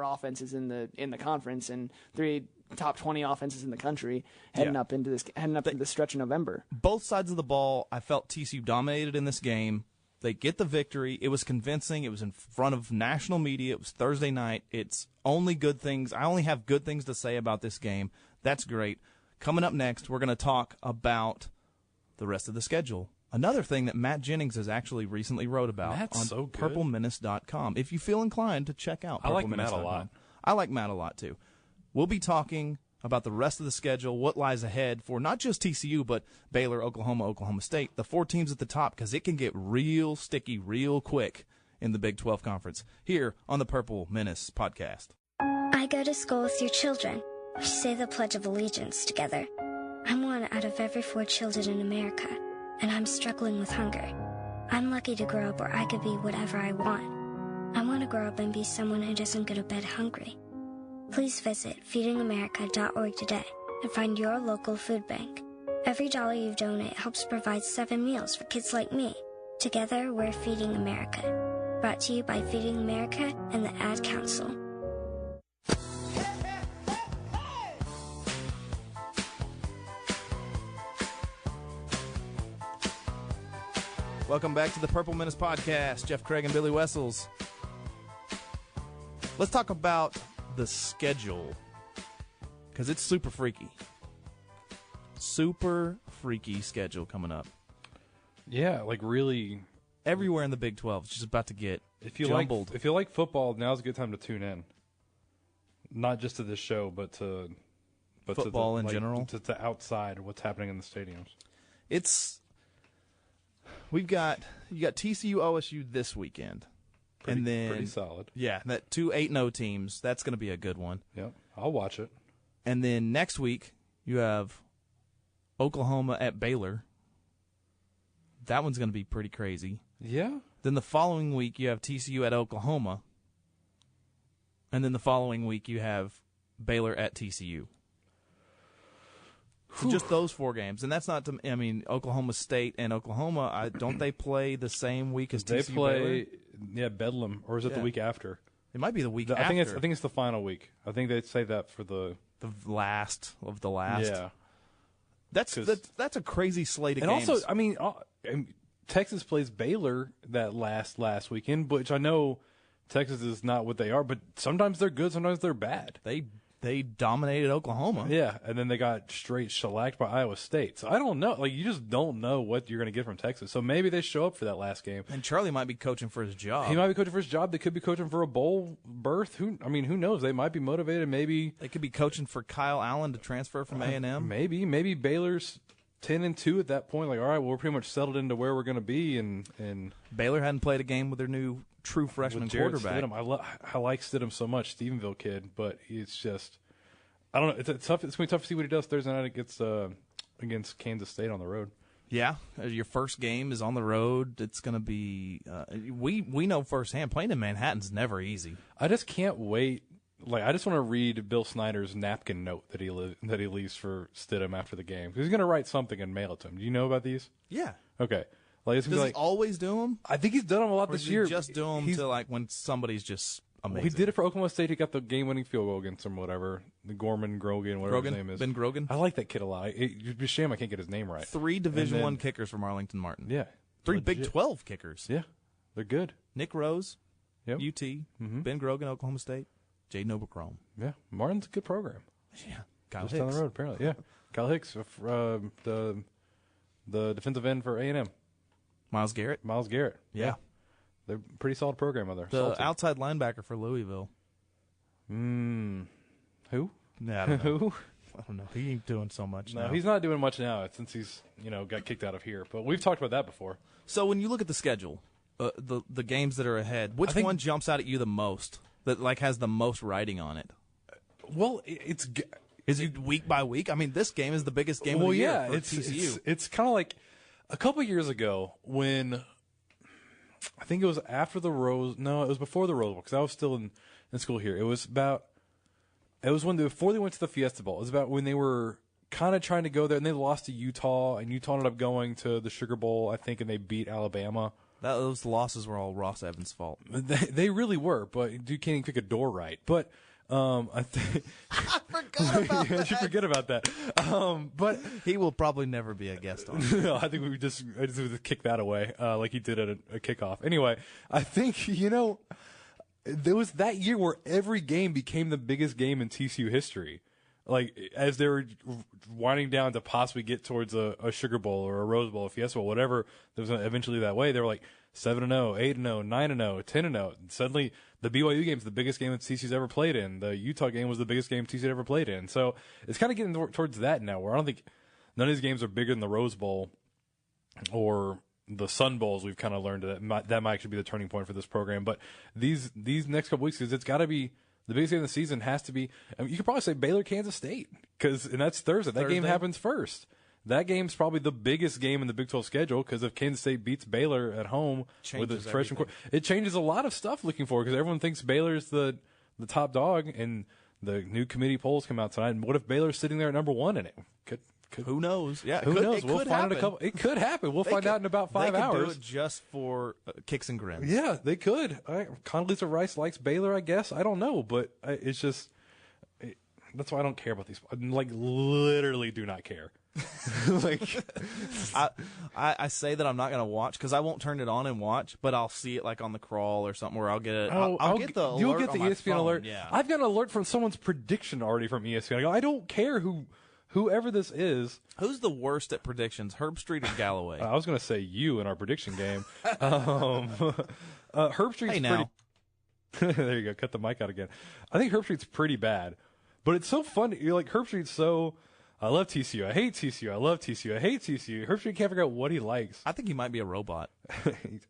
[SPEAKER 4] offenses in the conference, and 3 top 20 offenses in the country heading up into the stretch of November.
[SPEAKER 1] Both sides of the ball, I felt TCU dominated in this game. They get the victory. It was convincing. It was in front of national media. It was Thursday night. It's only good things. I only have good things to say about this game. That's great. Coming up next, we're going to talk about the rest of the schedule. Another thing that Matt Jennings has actually recently wrote about on purplemenace.com. If you feel inclined to check out
[SPEAKER 2] I like Matt a lot.
[SPEAKER 1] I like Matt a lot, too. We'll be talking about the rest of the schedule, what lies ahead for not just TCU, but Baylor, Oklahoma, Oklahoma State, the 4 teams at the top, because it can get real sticky real quick in the Big 12 Conference, here on the Purple Menace podcast.
[SPEAKER 6] I go to school with your children. We say the Pledge of Allegiance together. I'm one out of every 4 children in America, and I'm struggling with hunger. I'm lucky to grow up where I could be whatever I want. I want to grow up and be someone who doesn't go to bed hungry. Please visit feedingamerica.org today and find your local food bank. Every dollar you donate helps provide 7 meals for kids like me. Together, we're Feeding America. Brought to you by Feeding America and the Ad Council.
[SPEAKER 1] Welcome back to the Purple Menace podcast. Geoff Craig and Billy Wessels. Let's talk about the schedule, because it's super freaky. Super freaky schedule coming up.
[SPEAKER 2] Yeah, like really.
[SPEAKER 1] Everywhere in the Big 12 is just about to get jumbled.
[SPEAKER 2] If you like football, now's a good time to tune in. Not just to this show, but
[SPEAKER 1] football
[SPEAKER 2] to
[SPEAKER 1] in general.
[SPEAKER 2] To outside what's happening in the stadiums.
[SPEAKER 1] You got TCU OSU this weekend.
[SPEAKER 2] Pretty solid.
[SPEAKER 1] Yeah, that 2 8-0 teams. That's going to be a good one.
[SPEAKER 2] Yep, I'll watch it.
[SPEAKER 1] And then next week you have Oklahoma at Baylor. That one's going to be pretty crazy.
[SPEAKER 2] Yeah.
[SPEAKER 1] Then the following week you have TCU at Oklahoma. And then the following week you have Baylor at TCU. So just those 4 games, and that's not. I mean, Oklahoma State and Oklahoma. Don't they play the same week as TCU?
[SPEAKER 2] They play,
[SPEAKER 1] Baylor?
[SPEAKER 2] Bedlam, or is it the week after?
[SPEAKER 1] It might be the week after.
[SPEAKER 2] I think it's the final week. I think they'd say that for the
[SPEAKER 1] last of the last.
[SPEAKER 2] Yeah,
[SPEAKER 1] that's a crazy slate of games.
[SPEAKER 2] And also, I mean, Texas plays Baylor that last weekend, which I know Texas is not what they are, but sometimes they're good, sometimes they're bad.
[SPEAKER 1] They dominated Oklahoma.
[SPEAKER 2] Yeah, and then they got straight shellacked by Iowa State. So I don't know. Like, you just don't know what you're going to get from Texas. So maybe they show up for that last game.
[SPEAKER 1] And Charlie might be coaching for his job.
[SPEAKER 2] He might be coaching for his job. They could be coaching for a bowl berth. Who knows? They might be motivated. Maybe
[SPEAKER 1] they could be coaching for Kyle Allen to transfer from A&M.
[SPEAKER 2] Maybe Baylor's 10-2 at that point. Like, all right, well, we're pretty much settled into where we're going to be. And
[SPEAKER 1] Baylor hadn't played a game with their new true freshman quarterback.
[SPEAKER 2] Stidham. I like Stidham so much, Stephenville kid, but it's just, I don't know. It's tough. It's going to be tough to see what he does Thursday night against Kansas State on the road.
[SPEAKER 1] Yeah, your first game is on the road. It's going to be. We know firsthand playing in Manhattan's never easy.
[SPEAKER 2] I just can't wait. Like, I just want to read Bill Snyder's napkin note that he leaves for Stidham after the game. He's going to write something and mail it to him. Do you know about these?
[SPEAKER 1] Yeah.
[SPEAKER 2] Okay. Like, it's
[SPEAKER 1] Does he always do them?
[SPEAKER 2] I think he's done them a lot
[SPEAKER 1] or
[SPEAKER 2] this year.
[SPEAKER 1] Just do them to like when somebody's just amazing.
[SPEAKER 2] He did it for Oklahoma State. He got the game-winning field goal against them, whatever. The Grogan, whatever his name is.
[SPEAKER 1] Ben Grogan.
[SPEAKER 2] I like that kid a lot. It's a shame I can't get his name right.
[SPEAKER 1] 3 Division I kickers from Arlington Martin.
[SPEAKER 2] Yeah.
[SPEAKER 1] 3 Big 12 kickers.
[SPEAKER 2] Yeah. They're good.
[SPEAKER 1] Nick Rose,
[SPEAKER 2] yep.
[SPEAKER 1] UT, Ben Grogan, Oklahoma State, Jaden Obercrom.
[SPEAKER 2] Yeah. Martin's a good program.
[SPEAKER 1] Yeah. Kyle
[SPEAKER 2] Just
[SPEAKER 1] Hicks.
[SPEAKER 2] down the road, apparently. Yeah. Kyle Hicks, the defensive end for A&M.
[SPEAKER 1] Miles Garrett.
[SPEAKER 2] Yeah. They're a pretty solid program out there.
[SPEAKER 1] The outside linebacker for Louisville.
[SPEAKER 2] Who?
[SPEAKER 1] Yeah, I don't know.
[SPEAKER 2] Who?
[SPEAKER 1] I don't know. He ain't doing so much now.
[SPEAKER 2] No, he's not doing much now since he's got kicked out of here. But we've talked about that before.
[SPEAKER 1] So when you look at the schedule, the games that are ahead, which one jumps out at you the most? That like has the most writing on it?
[SPEAKER 2] Well,
[SPEAKER 1] is it week by week? I mean, this game is the biggest game of the year for TCU.
[SPEAKER 2] It's kind of like a couple years ago when I think it was after the Rose. No, it was before the Rose Bowl because I was still in school here. It was before they went to the Fiesta Bowl. It was about when they were kind of trying to go there and they lost to Utah, and Utah ended up going to the Sugar Bowl, I think, and they beat Alabama.
[SPEAKER 1] Those losses were all Ross Evans' fault.
[SPEAKER 2] They really were, but dude can't even pick a door right. But I think
[SPEAKER 1] I forgot about that.
[SPEAKER 2] You forget about that. But
[SPEAKER 1] he will probably never be a guest on.
[SPEAKER 2] No, I think I just would kick that away, like he did at a kickoff. Anyway, I think there was that year where every game became the biggest game in TCU history. Like as they were winding down to possibly get towards a Sugar Bowl or a Rose Bowl, a Fiesta Bowl, whatever. There was eventually that way. They were like 7-0, 8-0, 9-0, 10-0. Suddenly, the BYU game is the biggest game that TCU's ever played in. The Utah game was the biggest game TCU ever played in. So it's kind of getting towards that now, where I don't think none of these games are bigger than the Rose Bowl or the Sun Bowls. We've kind of learned that might actually be the turning point for this program. But these next couple weeks, because it's got to be the biggest game of the season, has to be. I mean, you could probably say Baylor, Kansas State, and that's Thursday. That game happens first. That game's probably the biggest game in the Big 12 schedule because if Kansas State beats Baylor at home with a freshman quarterback, it changes a lot of stuff looking forward because everyone thinks Baylor's the top dog, and the new committee polls come out tonight. And what if Baylor's sitting there at number 1 in it?
[SPEAKER 1] Who knows? Yeah,
[SPEAKER 2] who knows? We'll find out It could happen. We'll find out in about 5 hours.
[SPEAKER 1] They could do it just for kicks and grins.
[SPEAKER 2] Yeah, they could. Condoleezza Rice likes Baylor, I guess. I don't know, but it's just that's why I don't care about these. I literally do not care.
[SPEAKER 1] I say that I'm not going to watch because I won't turn it on and watch, but I'll see it like on the crawl or something where I'll get it. I'll get the alert.
[SPEAKER 2] You'll get the
[SPEAKER 1] on my
[SPEAKER 2] ESPN
[SPEAKER 1] phone.
[SPEAKER 2] alert.
[SPEAKER 1] Yeah.
[SPEAKER 2] I've got an alert from someone's prediction already from ESPN. I go, I don't care whoever this is.
[SPEAKER 1] Who's the worst at predictions, Herb Street or Galloway?
[SPEAKER 2] I was going to say you in our prediction game. Herb Street's pretty. There you go. Cut the mic out again. I think Herb Street's pretty bad, but it's so fun. You're like Herb Street's so. I love TCU. I hate TCU. I love TCU. I hate TCU. Herb Street can't figure out what he likes.
[SPEAKER 1] I think he might be a robot.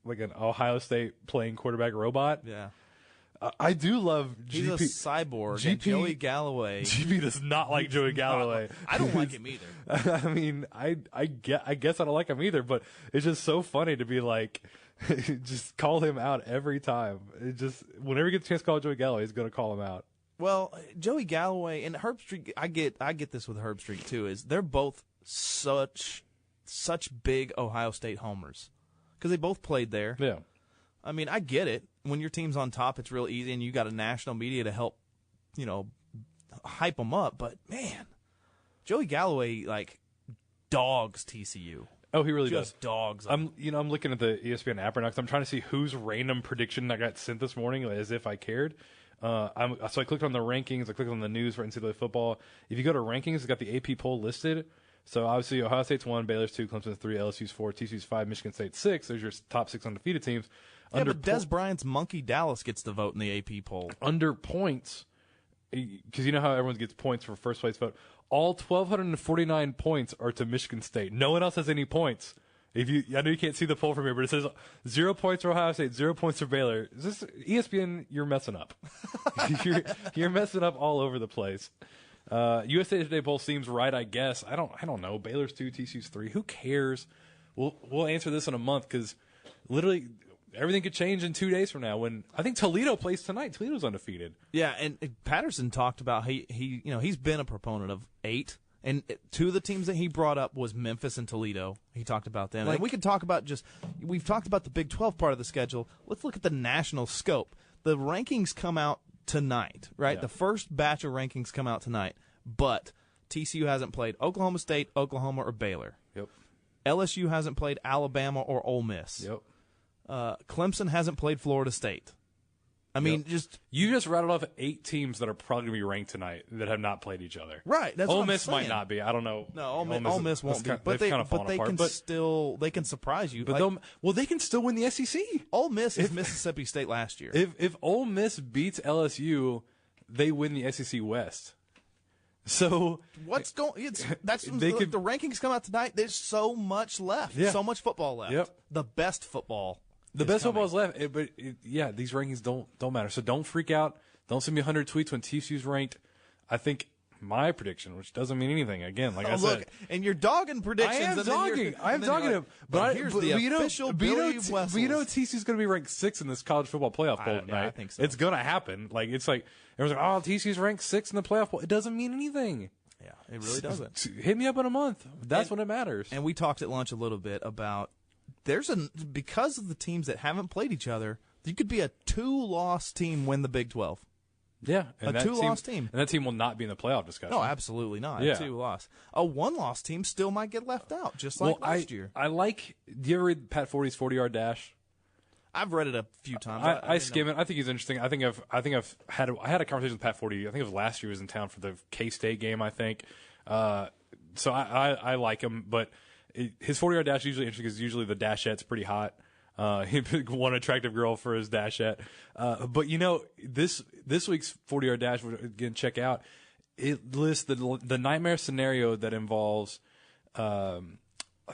[SPEAKER 2] Like an Ohio State playing quarterback robot.
[SPEAKER 1] Yeah.
[SPEAKER 2] I do love GP.
[SPEAKER 1] He's a cyborg. And Joey Galloway.
[SPEAKER 2] GP does not like Joey Galloway.
[SPEAKER 1] I don't like him either.
[SPEAKER 2] I mean, I guess I don't like him either, but it's just so funny to be like, just call him out every time. It just, whenever he gets a chance to call Joey Galloway, he's going to call him out.
[SPEAKER 1] Well, Joey Galloway and Herbstreit, I get this with Herbstreit too. Is they're both such big Ohio State homers because they both played there.
[SPEAKER 2] Yeah.
[SPEAKER 1] I mean, I get it. When your team's on top, it's real easy, and you got a national media to help, hype them up. But man, Joey Galloway dogs TCU.
[SPEAKER 2] Oh, he really
[SPEAKER 1] Just
[SPEAKER 2] does.
[SPEAKER 1] Dogs.
[SPEAKER 2] I'm looking at the ESPN app right now because I'm trying to see whose random prediction that got sent this morning, as if I cared. So I clicked on the rankings. I clicked on the news for NCAA football. If you go to rankings, it's got the AP poll listed. So obviously Ohio State's 1, Baylor's 2, Clemson's 3, LSU's 4, TCU's 5, Michigan State's 6. There's your top 6 undefeated teams.
[SPEAKER 1] Yeah, but Des Bryant's Monkey Dallas gets the vote in the AP poll.
[SPEAKER 2] Under points, because you know how everyone gets points for first place vote. All 1,249 points are to Michigan State. No one else has any points. I know you can't see the poll from here, but it says 0 points for Ohio State, 0 points for Baylor. Is this ESPN? You're messing up. you're messing up all over the place. USA Today poll seems right, I guess. I don't know. Baylor's 2, TCU's 3. Who cares? We'll answer this in a month because literally everything could change in 2 days from now. When I think Toledo plays tonight. Toledo's undefeated.
[SPEAKER 1] Yeah, and Patterson talked about he's been a proponent of 8. And 2 of the teams that he brought up was Memphis and Toledo. He talked about them. And we could talk about we've talked about the Big 12 part of the schedule. Let's look at the national scope. The rankings come out tonight, right?
[SPEAKER 2] Yeah.
[SPEAKER 1] The first batch of rankings come out tonight. But TCU hasn't played Oklahoma State, Oklahoma, or Baylor.
[SPEAKER 2] Yep.
[SPEAKER 1] LSU hasn't played Alabama or Ole Miss.
[SPEAKER 2] Yep.
[SPEAKER 1] Clemson hasn't played Florida State. I mean,
[SPEAKER 2] you just rattled off 8 teams that are probably going to be ranked tonight that have not played each other.
[SPEAKER 1] Right. That's
[SPEAKER 2] Ole
[SPEAKER 1] what I'm
[SPEAKER 2] Miss
[SPEAKER 1] saying.
[SPEAKER 2] might not be. I don't know.
[SPEAKER 1] No, Ole Miss won't be. But they can surprise you.
[SPEAKER 2] But they can still win the SEC.
[SPEAKER 1] Ole Miss is Mississippi State last year.
[SPEAKER 2] If Ole Miss beats LSU, they win the SEC West. So
[SPEAKER 1] the rankings come out tonight. There's so much left.
[SPEAKER 2] Yeah.
[SPEAKER 1] So much football left.
[SPEAKER 2] Yep.
[SPEAKER 1] The best football.
[SPEAKER 2] The best football is left, these rankings don't matter. So don't freak out. Don't send me 100 tweets when TCU's ranked. I think my prediction, which doesn't mean anything, again, I said.
[SPEAKER 1] And you're dogging predictions.
[SPEAKER 2] I am dogging him. But
[SPEAKER 1] here's the official Billy Wessels.
[SPEAKER 2] TCU's going to be ranked 6th in this college football playoff poll tonight.
[SPEAKER 1] I think so.
[SPEAKER 2] It's going to happen. It's like everyone's like, TCU's ranked 6th in the playoff poll. It doesn't mean anything.
[SPEAKER 1] Yeah, it really doesn't.
[SPEAKER 2] Hit me up in a month. That's when it matters.
[SPEAKER 1] And we talked at lunch a little bit about because of the teams that haven't played each other, you could be a 2-loss team win the Big 12.
[SPEAKER 2] Yeah, and
[SPEAKER 1] a 2-loss team.
[SPEAKER 2] And that team will not be in the playoff discussion.
[SPEAKER 1] No, absolutely not.
[SPEAKER 2] Yeah.
[SPEAKER 1] A 2-loss. A 1-loss team still might get left out, just like last year.
[SPEAKER 2] Do you ever read Pat Forty's 40-yard dash?
[SPEAKER 1] I've read it a few times.
[SPEAKER 2] I skim it. I think he's interesting. I had a conversation with Pat Forty. I think it was last year. He was in town for the K-State game, I think. So I like him, but his 40-yard dash is usually interesting because usually the dashette's pretty hot. He picked one attractive girl for his dashette. But this week's 40-yard dash, again, check out. It lists the nightmare scenario that involves, I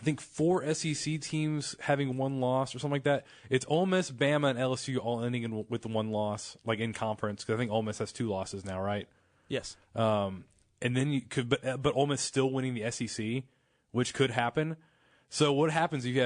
[SPEAKER 2] think 4 SEC teams having 1 loss or something like that. It's Ole Miss, Bama, and LSU all ending with 1 loss, in conference. Because I think Ole Miss has 2 losses now, right?
[SPEAKER 1] Yes.
[SPEAKER 2] And then but Ole Miss still winning the SEC, which could happen. So what happens if you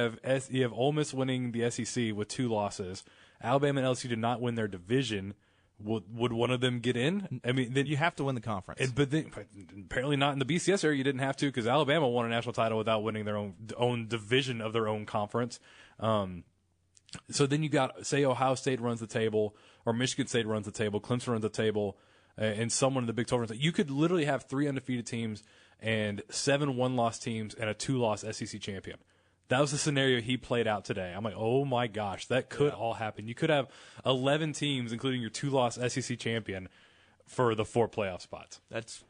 [SPEAKER 2] have Ole Miss winning the SEC with 2 losses? Alabama and LSU did not win their division. Would one of them get in? I mean, then
[SPEAKER 1] you have to win the conference.
[SPEAKER 2] But apparently not in the BCS area. You didn't have to because Alabama won a national title without winning their own division of their own conference. So then you got, say, Ohio State runs the table, or Michigan State runs the table, Clemson runs the table, and someone in the Big 12 runs it. You could literally have 3 undefeated teams and 7 one-loss teams and a 2-loss SEC champion. That was the scenario he played out today. I'm like, oh my gosh, that could all happen. You could have 11 teams, including your 2-loss SEC champion, for the 4 playoff spots.
[SPEAKER 1] That's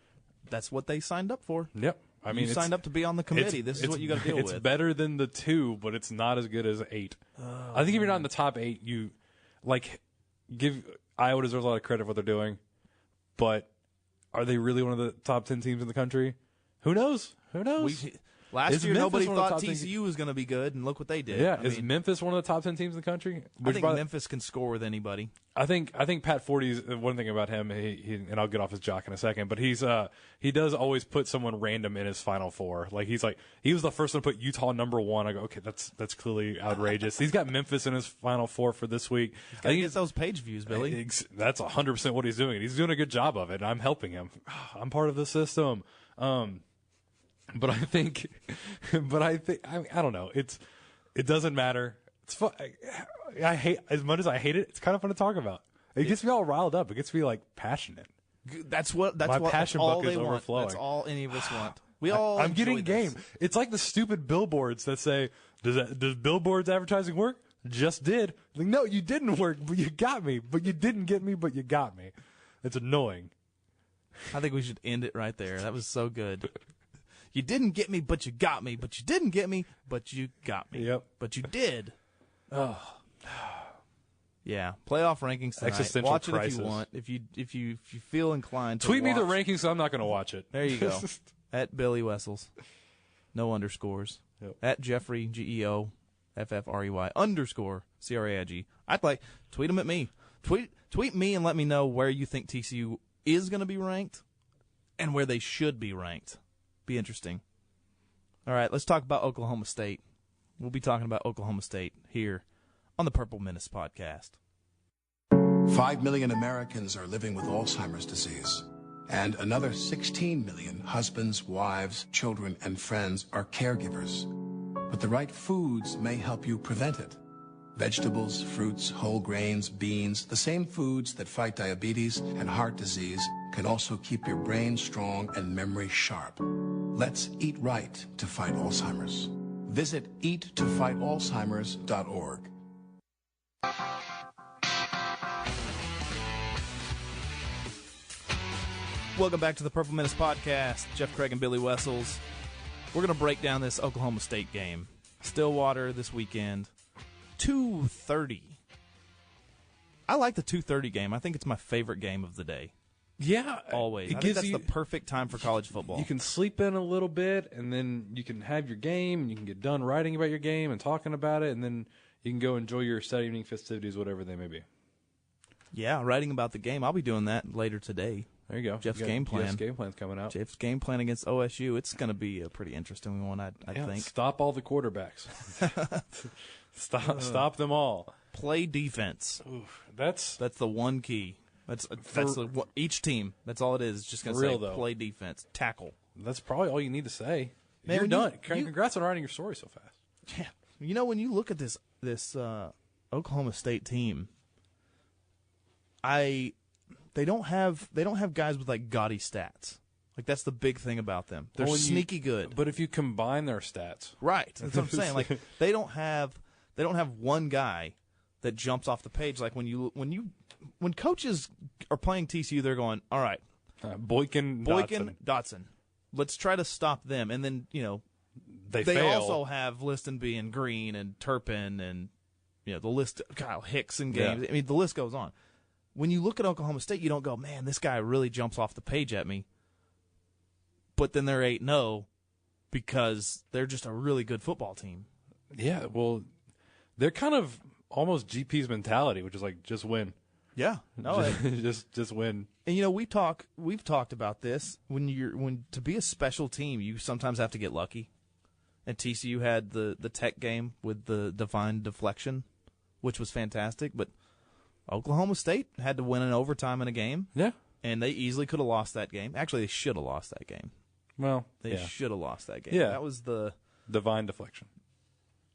[SPEAKER 1] what they signed up for.
[SPEAKER 2] Yep. I mean,
[SPEAKER 1] you signed up to be on the committee. This is what you got to deal with.
[SPEAKER 2] It's better than the 2, but it's not as good as 8. I think if you're not in the top 8, you give Iowa deserves a lot of credit for what they're doing, but are they really one of the top 10 teams in the country? Who knows?
[SPEAKER 1] Last year, nobody
[SPEAKER 2] one of the
[SPEAKER 1] thought
[SPEAKER 2] top 10
[SPEAKER 1] TCU was going to be good, and look what they did.
[SPEAKER 2] Yeah,
[SPEAKER 1] I
[SPEAKER 2] is
[SPEAKER 1] mean,
[SPEAKER 2] Memphis one of the top 10 teams in the country?
[SPEAKER 1] I think Memphis can score with anybody.
[SPEAKER 2] I think Pat Forty's one thing about him. He and I'll get off his jock in a second, but he does always put someone random in his Final Four. Like he was the first one to put Utah number 1. I go, okay, that's clearly outrageous. He's got Memphis in his Final Four for this week.
[SPEAKER 1] I think it's those page views, Billy.
[SPEAKER 2] That's 100% what he's doing. He's doing a good job of it, and I'm helping him. I'm part of the system. But I think, I don't know. It doesn't matter. It's fun. I hate, as much as I hate it, it's kind of fun to talk about. It gets me all riled up. It gets me like passionate.
[SPEAKER 1] That's
[SPEAKER 2] my passion
[SPEAKER 1] all
[SPEAKER 2] bucket
[SPEAKER 1] they
[SPEAKER 2] is
[SPEAKER 1] want.
[SPEAKER 2] overflowing.
[SPEAKER 1] That's all any of us want. We all.
[SPEAKER 2] I'm getting
[SPEAKER 1] enjoy
[SPEAKER 2] game.
[SPEAKER 1] this.
[SPEAKER 2] It's like the stupid billboards that say, "Does billboards advertising work?" Just did. Like, no, you didn't work, but you got me. But you didn't get me, but you got me. It's annoying.
[SPEAKER 1] I think we should end it right there. That was so good. You didn't get me, but you got me. But you didn't get me, but you got me.
[SPEAKER 2] Yep.
[SPEAKER 1] But you did.
[SPEAKER 2] Oh.
[SPEAKER 1] Yeah. Playoff rankings tonight.
[SPEAKER 2] Existential
[SPEAKER 1] Watch
[SPEAKER 2] crisis.
[SPEAKER 1] it if you want. If you feel inclined to
[SPEAKER 2] Tweet me the
[SPEAKER 1] watch.
[SPEAKER 2] rankings, so I'm not going to watch it.
[SPEAKER 1] There you go. At Billy Wessels. No underscores.
[SPEAKER 2] Yep.
[SPEAKER 1] At Jeffrey GEOFFREY underscore CRAIG. I'd like tweet them at me. Tweet me and let me know where you think TCU is going to be ranked and where they should be ranked. Be interesting. All right, let's talk about Oklahoma State. We'll be talking about Oklahoma State here on the Purple Menace podcast.
[SPEAKER 7] 5 million Americans are living with Alzheimer's disease, and another 16 million husbands, wives, children, and friends are caregivers. But the right foods may help you prevent it. Vegetables, fruits, whole grains, beans, the same foods that fight diabetes and heart disease can also keep your brain strong and memory sharp. Let's eat right to fight Alzheimer's. Visit eattofightalzheimers.org.
[SPEAKER 1] Welcome back to the Purple Menace podcast. Jeff Craig and Billy Wessels. We're going to break down this Oklahoma State game. Stillwater this weekend. 2:30. I like the 2:30 game. I think it's my favorite game of the day.
[SPEAKER 2] Yeah,
[SPEAKER 1] Always. I think that's the perfect time for college football.
[SPEAKER 2] You can sleep in a little bit, and then you can have your game, and you can get done writing about your game and talking about it, and then you can go enjoy your Saturday evening festivities, whatever they may be.
[SPEAKER 1] Yeah, writing about the game. I'll be doing that later today.
[SPEAKER 2] There you go.
[SPEAKER 1] Jeff's game plan.
[SPEAKER 2] Jeff's game plan's coming out.
[SPEAKER 1] Jeff's game plan against OSU. It's going to be a pretty interesting one, I think.
[SPEAKER 2] Stop all the quarterbacks. Stop them all.
[SPEAKER 1] Play defense.
[SPEAKER 2] Oof, that's
[SPEAKER 1] the one key. That's each team. That's all it is. It's just going to say play defense, tackle.
[SPEAKER 2] That's probably all you need to say.
[SPEAKER 1] Man,
[SPEAKER 2] You're done. Congrats on writing your story so fast.
[SPEAKER 1] Yeah, you know, when you look at this Oklahoma State team, they don't have guys with like gaudy stats. Like that's the big thing about them. They're sneaky good.
[SPEAKER 2] But if you combine their stats,
[SPEAKER 1] right? That's what I'm saying. Like they don't have one guy that jumps off the page. Like when coaches are playing TCU, they're going, all right,
[SPEAKER 2] Boykin,
[SPEAKER 1] Dotson. Let's try to stop them. And then, they
[SPEAKER 2] fail.
[SPEAKER 1] also have Listenby and Green and Turpin and, the list, Kyle Hicks and games. Yeah. I mean, the list goes on. When you look at Oklahoma State, you don't go, man, this guy really jumps off the page at me. But then they're 8-0 because they're just a really good football team.
[SPEAKER 2] Yeah, well, they're kind of almost GP's mentality, which is like just win.
[SPEAKER 1] Yeah, no,
[SPEAKER 2] just win.
[SPEAKER 1] And we've talked about this. When to be a special team, you sometimes have to get lucky. And TCU had the Tech game with the divine deflection, which was fantastic. But Oklahoma State had to win in overtime in a game.
[SPEAKER 2] Yeah,
[SPEAKER 1] and they easily could have lost that game. Actually, they should have lost that game.
[SPEAKER 2] Well,
[SPEAKER 1] they should have lost that game.
[SPEAKER 2] Yeah,
[SPEAKER 1] that was the
[SPEAKER 2] divine deflection.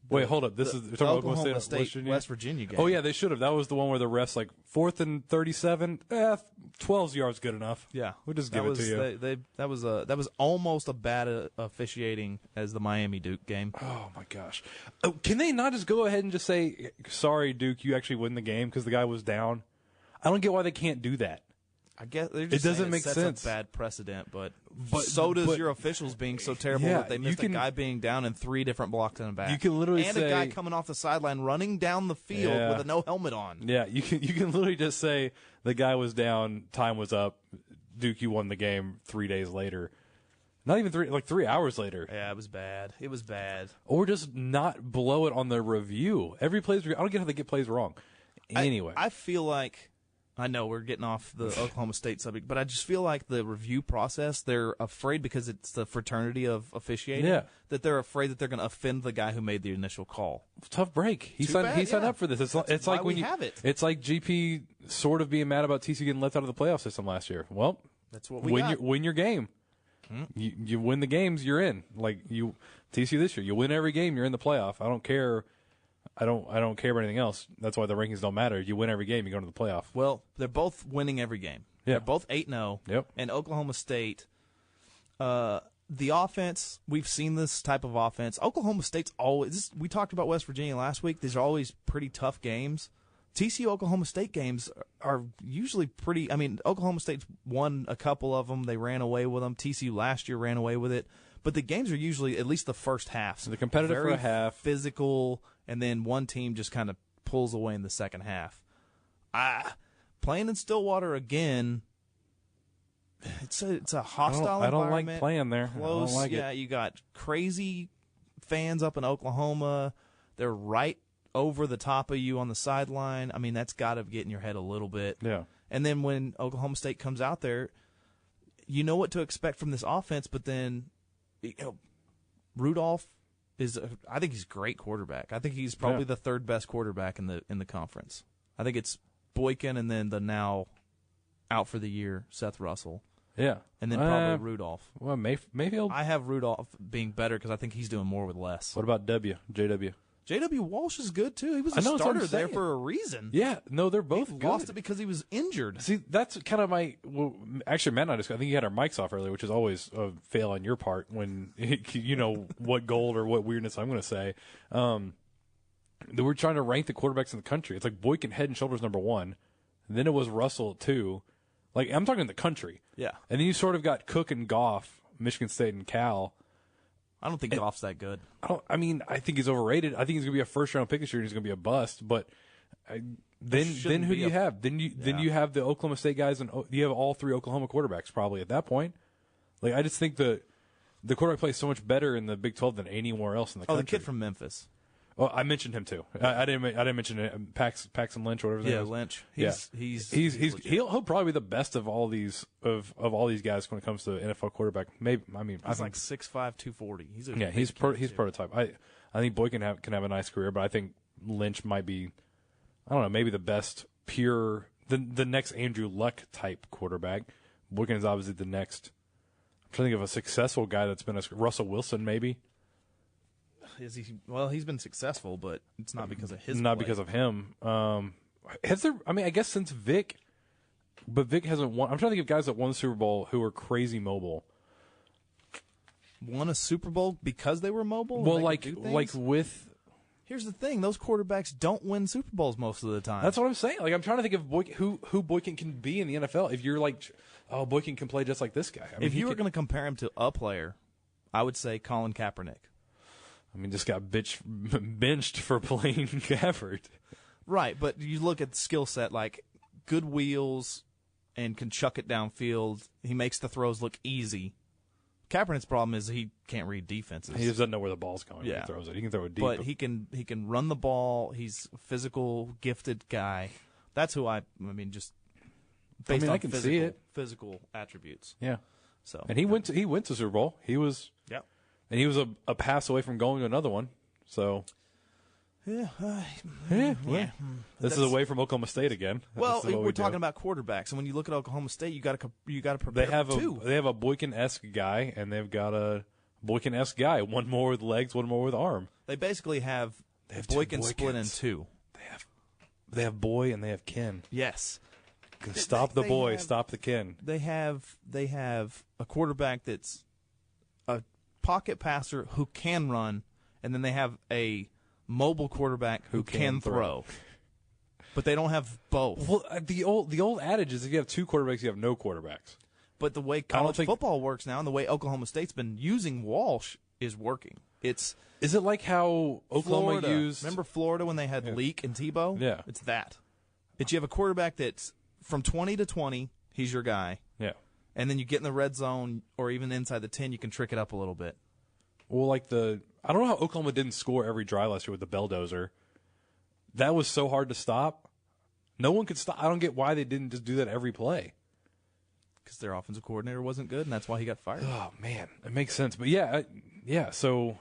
[SPEAKER 2] Wait, hold up. This is
[SPEAKER 1] the Oklahoma State West Virginia game.
[SPEAKER 2] Oh yeah, they should have. That was the one where the refs like 4th and 37. 12 yards good enough.
[SPEAKER 1] Yeah,
[SPEAKER 2] we'll just give it to you.
[SPEAKER 1] That was almost a bad officiating as the Miami Duke game.
[SPEAKER 2] Oh my gosh, can they not just go ahead and just say sorry, Duke, you actually win the game because the guy was down? I don't get why they can't do that.
[SPEAKER 1] I guess it doesn't make sense. A bad precedent, but so does your officials being so terrible that they missed a guy being down in 3 different blocks in the back.
[SPEAKER 2] You can literally
[SPEAKER 1] say, a guy coming off the sideline running down the field with a no helmet on.
[SPEAKER 2] Yeah, you can literally just say the guy was down, time was up, Duke, you won the game 3 days later. Not even 3 hours later.
[SPEAKER 1] Yeah, it was bad. It was bad.
[SPEAKER 2] Or just not blow it on the review. Every play's. I don't get how they get plays wrong. Anyway,
[SPEAKER 1] I feel like, I know we're getting off the Oklahoma State subject, but I just feel like the review process, they're afraid because it's the fraternity of officiating, that they're afraid that they're going to offend the guy who made the initial call.
[SPEAKER 2] Tough break. He signed up for this. It's like when it's like GP sort of being mad about TCU getting left out of the playoff system last year. Well,
[SPEAKER 1] that's what we got.
[SPEAKER 2] Win your game. You win the games, you're in. Like TCU this year, you win every game, you're in the playoff. I don't care. I don't care about anything else. That's why the rankings don't matter. You win every game, you go into the playoff.
[SPEAKER 1] Well, they're both winning every game.
[SPEAKER 2] Yeah.
[SPEAKER 1] They're both 8-0.
[SPEAKER 2] Yep.
[SPEAKER 1] And Oklahoma State, the offense, we've seen this type of offense. Oklahoma State's always, we talked about West Virginia last week. These are always pretty tough games. TCU Oklahoma State games are usually pretty. I mean, Oklahoma State's won a couple of them. They ran away with them. TCU last year ran away with it. But the games are usually, at least the first half,
[SPEAKER 2] so they're competitive for a half,
[SPEAKER 1] physical, and then one team just kind of pulls away in the second half. Playing in Stillwater again, it's a hostile environment.
[SPEAKER 2] I don't like playing there.
[SPEAKER 1] Close,
[SPEAKER 2] I don't like
[SPEAKER 1] yeah.
[SPEAKER 2] it.
[SPEAKER 1] You got crazy fans up in Oklahoma. They're right over the top of you on the sideline. I mean, that's got to get in your head a little bit.
[SPEAKER 2] Yeah.
[SPEAKER 1] And then when Oklahoma State comes out there, you know what to expect from this offense, but then Rudolph I think he's a great quarterback. I think he's probably the third best quarterback in the conference. I think it's Boykin and then the now out for the year Seth Russell.
[SPEAKER 2] Yeah.
[SPEAKER 1] And then probably Rudolph.
[SPEAKER 2] Well, Mayfield.
[SPEAKER 1] I have Rudolph being better because I think he's doing more with less.
[SPEAKER 2] What about JW?
[SPEAKER 1] J.W. Walsh is good, too. He was a starter there for a reason.
[SPEAKER 2] Yeah, no, they're both good.
[SPEAKER 1] Lost it because he was injured.
[SPEAKER 2] See, that's kind of actually, Matt and I think you had our mics off earlier, which is always a fail on your part when, you know, what gold or what weirdness I'm going to say. We're trying to rank the quarterbacks in the country. It's like Boykin head and shoulders number 1. Then it was Russell at 2. Like, I'm talking in the country.
[SPEAKER 1] Yeah.
[SPEAKER 2] And then you sort of got Cook and Goff, Michigan State and Cal.
[SPEAKER 1] I don't think Goff's that good.
[SPEAKER 2] I think he's overrated. I think he's going to be a first-round pick this year and he's going to be a bust. But then who do you have? Then you have the Oklahoma State guys, and you have all 3 Oklahoma quarterbacks probably at that point. Like, I just think the quarterback plays so much better in the Big 12 than anywhere else in the country.
[SPEAKER 1] Oh, the kid from Memphis.
[SPEAKER 2] Well, I mentioned him too. I didn't mention it. Paxton Lynch, whatever his name is.
[SPEAKER 1] Lynch.
[SPEAKER 2] He'll probably be the best of all these guys when it comes to NFL quarterback. Maybe
[SPEAKER 1] he's like 6'5", 240.
[SPEAKER 2] He's prototype. I think Boykin can have a nice career, but I think Lynch might be, I don't know, maybe the best pure the next Andrew Luck type quarterback. Boykin is obviously the next. I'm trying to think of a successful guy that's been Russel Wilson maybe.
[SPEAKER 1] Is he? Well, he's been successful, but it's not because of his.
[SPEAKER 2] Not
[SPEAKER 1] play.
[SPEAKER 2] because of him. Has there? I mean, I guess since Vic, but Vic hasn't won. I'm trying to think of guys that won the Super Bowl who are crazy mobile.
[SPEAKER 1] Won a Super Bowl because they were mobile.
[SPEAKER 2] Well, like with.
[SPEAKER 1] Here's the thing: those quarterbacks don't win Super Bowls most of the time.
[SPEAKER 2] That's what I'm saying. Like, I'm trying to think of who Boykin can be in the NFL. If you're like, oh, Boykin can play just like this guy. I mean,
[SPEAKER 1] if you were going to compare him to a player, I would say Colin Kaepernick.
[SPEAKER 2] I mean, just got benched for playing Gafford.
[SPEAKER 1] Right, but you look at the skill set, like good wheels and can chuck it downfield. He makes the throws look easy. Kaepernick's problem is he can't read defenses.
[SPEAKER 2] He just doesn't know where the ball's going when he throws it. He can throw it deep.
[SPEAKER 1] But he can run the ball. He's a physical, gifted guy. That's who just based on physical attributes.
[SPEAKER 2] Yeah.
[SPEAKER 1] So
[SPEAKER 2] and he went to Super Bowl. He was And he was a pass away from going to another one. So,
[SPEAKER 1] yeah.
[SPEAKER 2] This is away from Oklahoma State again.
[SPEAKER 1] Well, we're talking about quarterbacks, and when you look at Oklahoma State, you got to prepare.
[SPEAKER 2] They have a Boykin-esque guy, and they've got a Boykin-esque guy. One more with legs, one more with arm.
[SPEAKER 1] They basically have Boykin split in 2.
[SPEAKER 2] They have Boy and they have Ken.
[SPEAKER 1] Yes.
[SPEAKER 2] Stop the boy, stop the Ken.
[SPEAKER 1] They have a quarterback that's a pocket passer who can run, and then they have a mobile quarterback who can throw. But they don't have both.
[SPEAKER 2] Well, the old adage is if you have 2 quarterbacks, you have no quarterbacks.
[SPEAKER 1] But the way college football works now and the way Oklahoma State's been using Walsh is working. Is
[SPEAKER 2] it like how Oklahoma used...
[SPEAKER 1] Remember Florida when they had Leak and Tebow?
[SPEAKER 2] Yeah.
[SPEAKER 1] It's that. But you have a quarterback that's from 20 to 20, he's your guy.
[SPEAKER 2] Yeah.
[SPEAKER 1] and then you get in the red zone or even inside the 10, you can trick it up a little bit.
[SPEAKER 2] Well, I don't know how Oklahoma didn't score every drive last year with the Belldozer. That was so hard to stop. No one could stop. I don't get why they didn't just do that every play.
[SPEAKER 1] Because their offensive coordinator wasn't good, and that's why he got fired.
[SPEAKER 2] Oh, man. It makes sense. But, yeah. So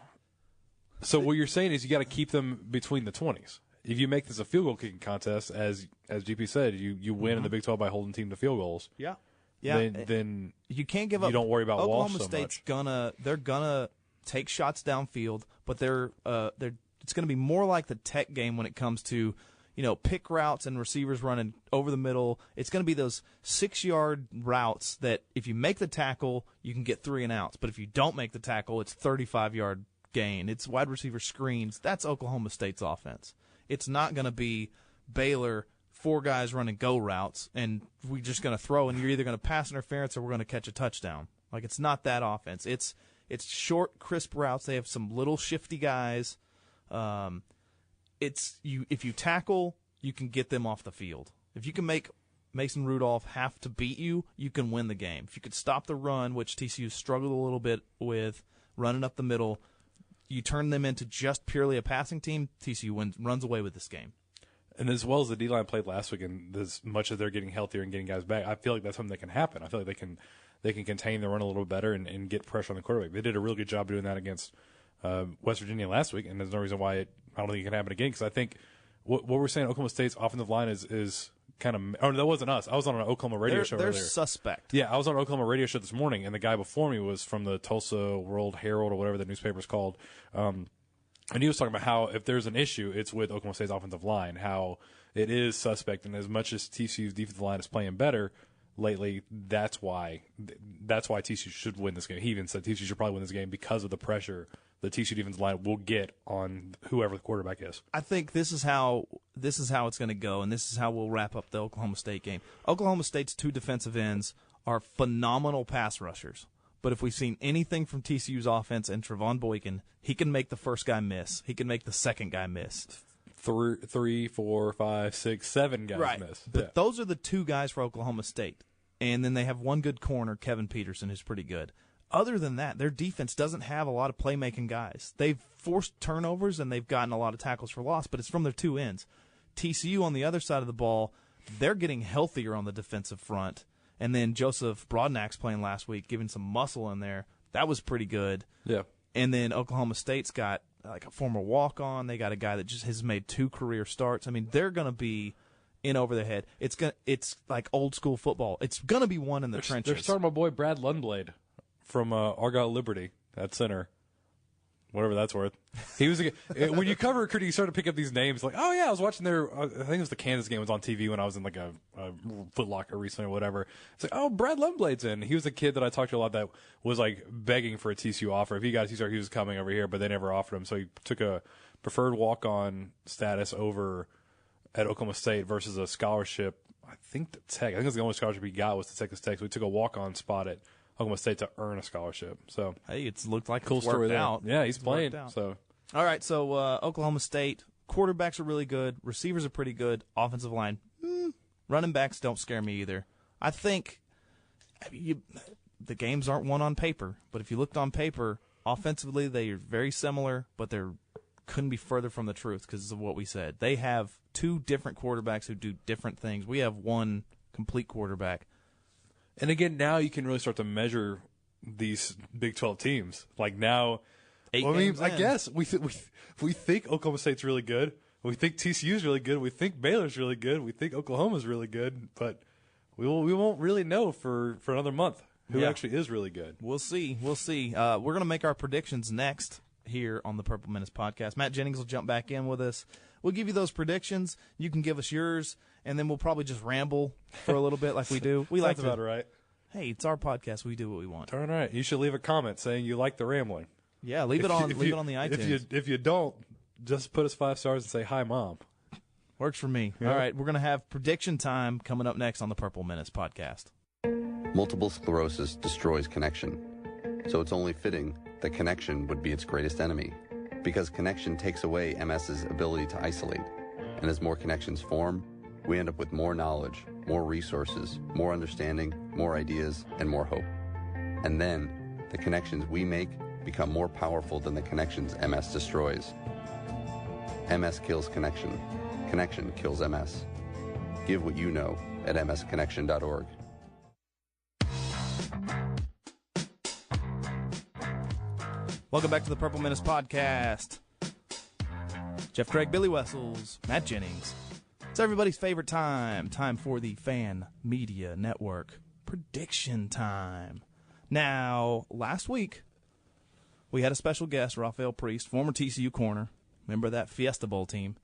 [SPEAKER 2] what you're saying is you got to keep them between the 20s. If you make this a field goal kicking contest, as GP said, you win in the Big 12 by holding team to field goals.
[SPEAKER 1] Yeah.
[SPEAKER 2] Then
[SPEAKER 1] you can't give up.
[SPEAKER 2] You don't worry about Walsh
[SPEAKER 1] Oklahoma
[SPEAKER 2] so
[SPEAKER 1] State's
[SPEAKER 2] much.
[SPEAKER 1] They're gonna take shots downfield, but it's gonna be more like the Tech game when it comes to, pick routes and receivers running over the middle. It's going to be those 6-yard routes that if you make the tackle, you can get 3 and outs. But if you don't make the tackle, it's 35-yard gain. It's wide receiver screens. That's Oklahoma State's offense. It's not going to be Baylor, 4 guys running go routes, and we're just going to throw, and you're either going to pass interference or we're going to catch a touchdown. Like, it's not that offense. It's short, crisp routes. They have some little shifty guys. If you tackle, you can get them off the field. If you can make Mason Rudolph have to beat you, you can win the game. If you could stop the run, which TCU struggled a little bit with, running up the middle, you turn them into just purely a passing team, TCU runs away with this game.
[SPEAKER 2] And as well as the D-line played last week, and as much as they're getting healthier and getting guys back, I feel like that's something that can happen. I feel like they can contain the run a little better and get pressure on the quarterback. They did a really good job doing that against West Virginia last week, and there's no reason why I don't think it can happen again, because I think what we're saying, Oklahoma State's offensive line is kind of – oh, that wasn't us. I was on an Oklahoma radio show earlier.
[SPEAKER 1] They're suspect.
[SPEAKER 2] Yeah, I was on an Oklahoma radio show this morning, and the guy before me was from the Tulsa World Herald or whatever the newspaper's called. And he was talking about how if there's an issue, it's with Oklahoma State's offensive line, how it is suspect. And as much as TCU's defensive line is playing better lately, that's why TCU should win this game. He even said TCU should probably win this game because of the pressure the TCU defensive line will get on whoever the quarterback is.
[SPEAKER 1] I think this is how it's going to go, and this is how we'll wrap up the Oklahoma State game. Oklahoma State's 2 defensive ends are phenomenal pass rushers. But if we've seen anything from TCU's offense and Trevon Boykin, he can make the first guy miss. He can make the second guy miss.
[SPEAKER 2] 3, 4, 5, 6, 7 guys miss.
[SPEAKER 1] But those are the 2 guys for Oklahoma State. And then they have one good corner, Kevin Peterson, who's pretty good. Other than that, their defense doesn't have a lot of playmaking guys. They've forced turnovers and they've gotten a lot of tackles for loss, but it's from their 2 ends. TCU on the other side of the ball, they're getting healthier on the defensive front. And then Joseph Broadnax playing last week, giving some muscle in there. That was pretty good.
[SPEAKER 2] Yeah.
[SPEAKER 1] And then Oklahoma State's got like a former walk-on. They got a guy that just has made 2 career starts. I mean, they're going to be in over their head. It's like old school football. It's going to be one in the trenches.
[SPEAKER 2] They're starting my boy Brad Lundblade from Argyle Liberty at center. Whatever that's worth. He was when you cover recruiting, you start to pick up these names. Like, oh yeah, I was watching their. I think it was the Kansas game was on TV when I was in like a Foot Locker recently or whatever. It's like, oh, Brad Lundblade's in. He was a kid that I talked to a lot that was like begging for a TCU offer. If he got a TCU, he was coming over here, but they never offered him. So he took a preferred walk-on status over at Oklahoma State versus a scholarship. I think the Tech. I think it was the only scholarship he got was to Texas Tech. So he took a walk-on spot at Oklahoma State to earn a scholarship. So
[SPEAKER 1] hey, it's looked like
[SPEAKER 2] cool
[SPEAKER 1] it's
[SPEAKER 2] story
[SPEAKER 1] worked
[SPEAKER 2] there.
[SPEAKER 1] out.
[SPEAKER 2] Yeah, he's playing. So
[SPEAKER 1] all right, so Oklahoma State quarterbacks are really good, receivers are pretty good, offensive line, running backs don't scare me either. I think the games aren't won on paper, but if you looked on paper, offensively they are very similar, but they couldn't be further from the truth because of what we said. They have 2 different quarterbacks who do different things. We have one complete quarterback.
[SPEAKER 2] And again, now you can really start to measure these Big 12 teams. Like now, I guess we think Oklahoma State's really good. We think TCU's really good. We think Baylor's really good. We think Oklahoma's really good. But we won't really know for another month who actually is really good.
[SPEAKER 1] We'll see. We're going to make our predictions next here on the Purple Menace podcast. Matt Jennings will jump back in with us. We'll give you those predictions. You can give us yours. And then we'll probably just ramble for a little bit like we do. We like
[SPEAKER 2] about right.
[SPEAKER 1] Hey, it's our podcast. We do what we want.
[SPEAKER 2] All right. You should leave a comment saying you like the rambling.
[SPEAKER 1] Yeah, leave it on the iTunes.
[SPEAKER 2] If you don't, just put us 5 stars and say, hi, Mom.
[SPEAKER 1] Works for me. Yeah. All right, we're going to have prediction time coming up next on the Purple Menace podcast.
[SPEAKER 8] Multiple sclerosis destroys connection. So it's only fitting that connection would be its greatest enemy. Because connection takes away MS's ability to isolate. And as more connections form, we end up with more knowledge, more resources, more understanding, more ideas, and more hope. And then, the connections we make become more powerful than the connections MS destroys. MS kills connection. Connection kills MS. Give what you know at msconnection.org.
[SPEAKER 1] Welcome back to the Purple Menace podcast. Geoff Craig, Billy Wessels, Matt Jennings. It's everybody's favorite time for the Fan Media Network prediction time. Now, last week, we had a special guest, Rafael Priest, former TCU corner, member of that Fiesta Bowl team,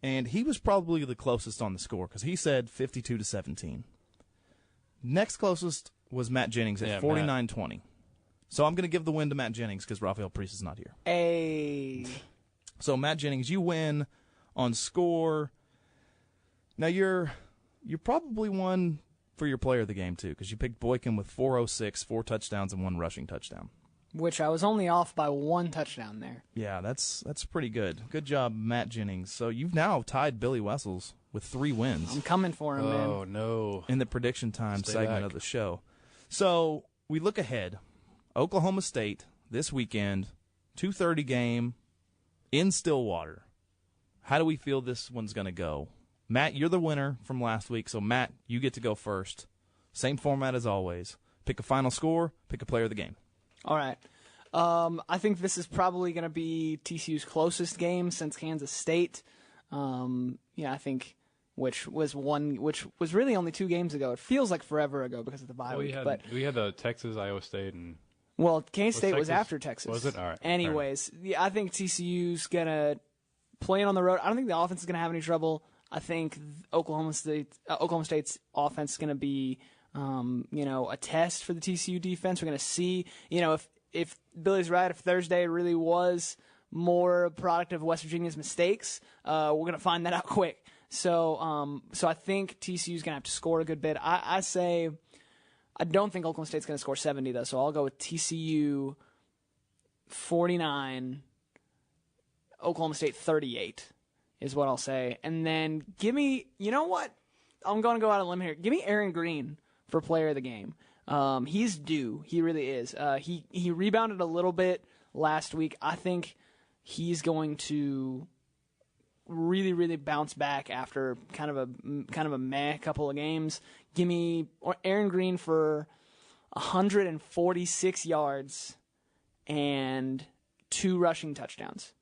[SPEAKER 1] and he was probably the closest on the score because he said 52-17. Next closest was Matt Jennings at 49-20. So I'm going to give the win to Matt Jennings because Rafael Priest is not here.
[SPEAKER 4] Hey.
[SPEAKER 1] So, Matt Jennings, you win on score. Now, you're probably won for your player of the game, too, because you picked Boykin with 406, 4 touchdowns, and 1 rushing touchdown.
[SPEAKER 4] Which I was only off by 1 touchdown there.
[SPEAKER 1] Yeah, that's pretty good. Good job, Matt Jennings. So you've now tied Billy Wessels with 3 wins.
[SPEAKER 4] I'm coming for him, man.
[SPEAKER 2] Oh, no.
[SPEAKER 1] In the prediction time
[SPEAKER 2] Stay
[SPEAKER 1] segment
[SPEAKER 2] back.
[SPEAKER 1] of the show. So we look ahead. Oklahoma State this weekend, 2:30 game in Stillwater. How do we feel this one's going to go? Matt, you're the winner from last week, so Matt, you get to go first. Same format as always. Pick a final score, pick a player of the game.
[SPEAKER 4] All right. I think this is probably going to be TCU's closest game since Kansas State. I think which was really only 2 games ago. It feels like forever ago because of the bye week.
[SPEAKER 2] We had the Texas, Iowa State, and
[SPEAKER 4] K-State was after Texas.
[SPEAKER 2] Was it? All right.
[SPEAKER 4] Anyways, yeah, I think TCU's going to play it on the road. I don't think the offense is going to have any trouble. I think Oklahoma State's offense is going to be, a test for the TCU defense. We're going to see, if Billy's right, if Thursday really was more a product of West Virginia's mistakes, we're going to find that out quick. So I think TCU's going to have to score a good bit. I don't think Oklahoma State's going to score 70, though, so I'll go with TCU 49, Oklahoma State 38 is what I'll say. And then give me, you know what? I'm going to go out on a limb here. Give me Aaron Green for player of the game. He's due. He really is. He rebounded a little bit last week. I think he's going to really, really bounce back after kind of a meh couple of games. Give me Aaron Green for 146 yards and 2 rushing touchdowns.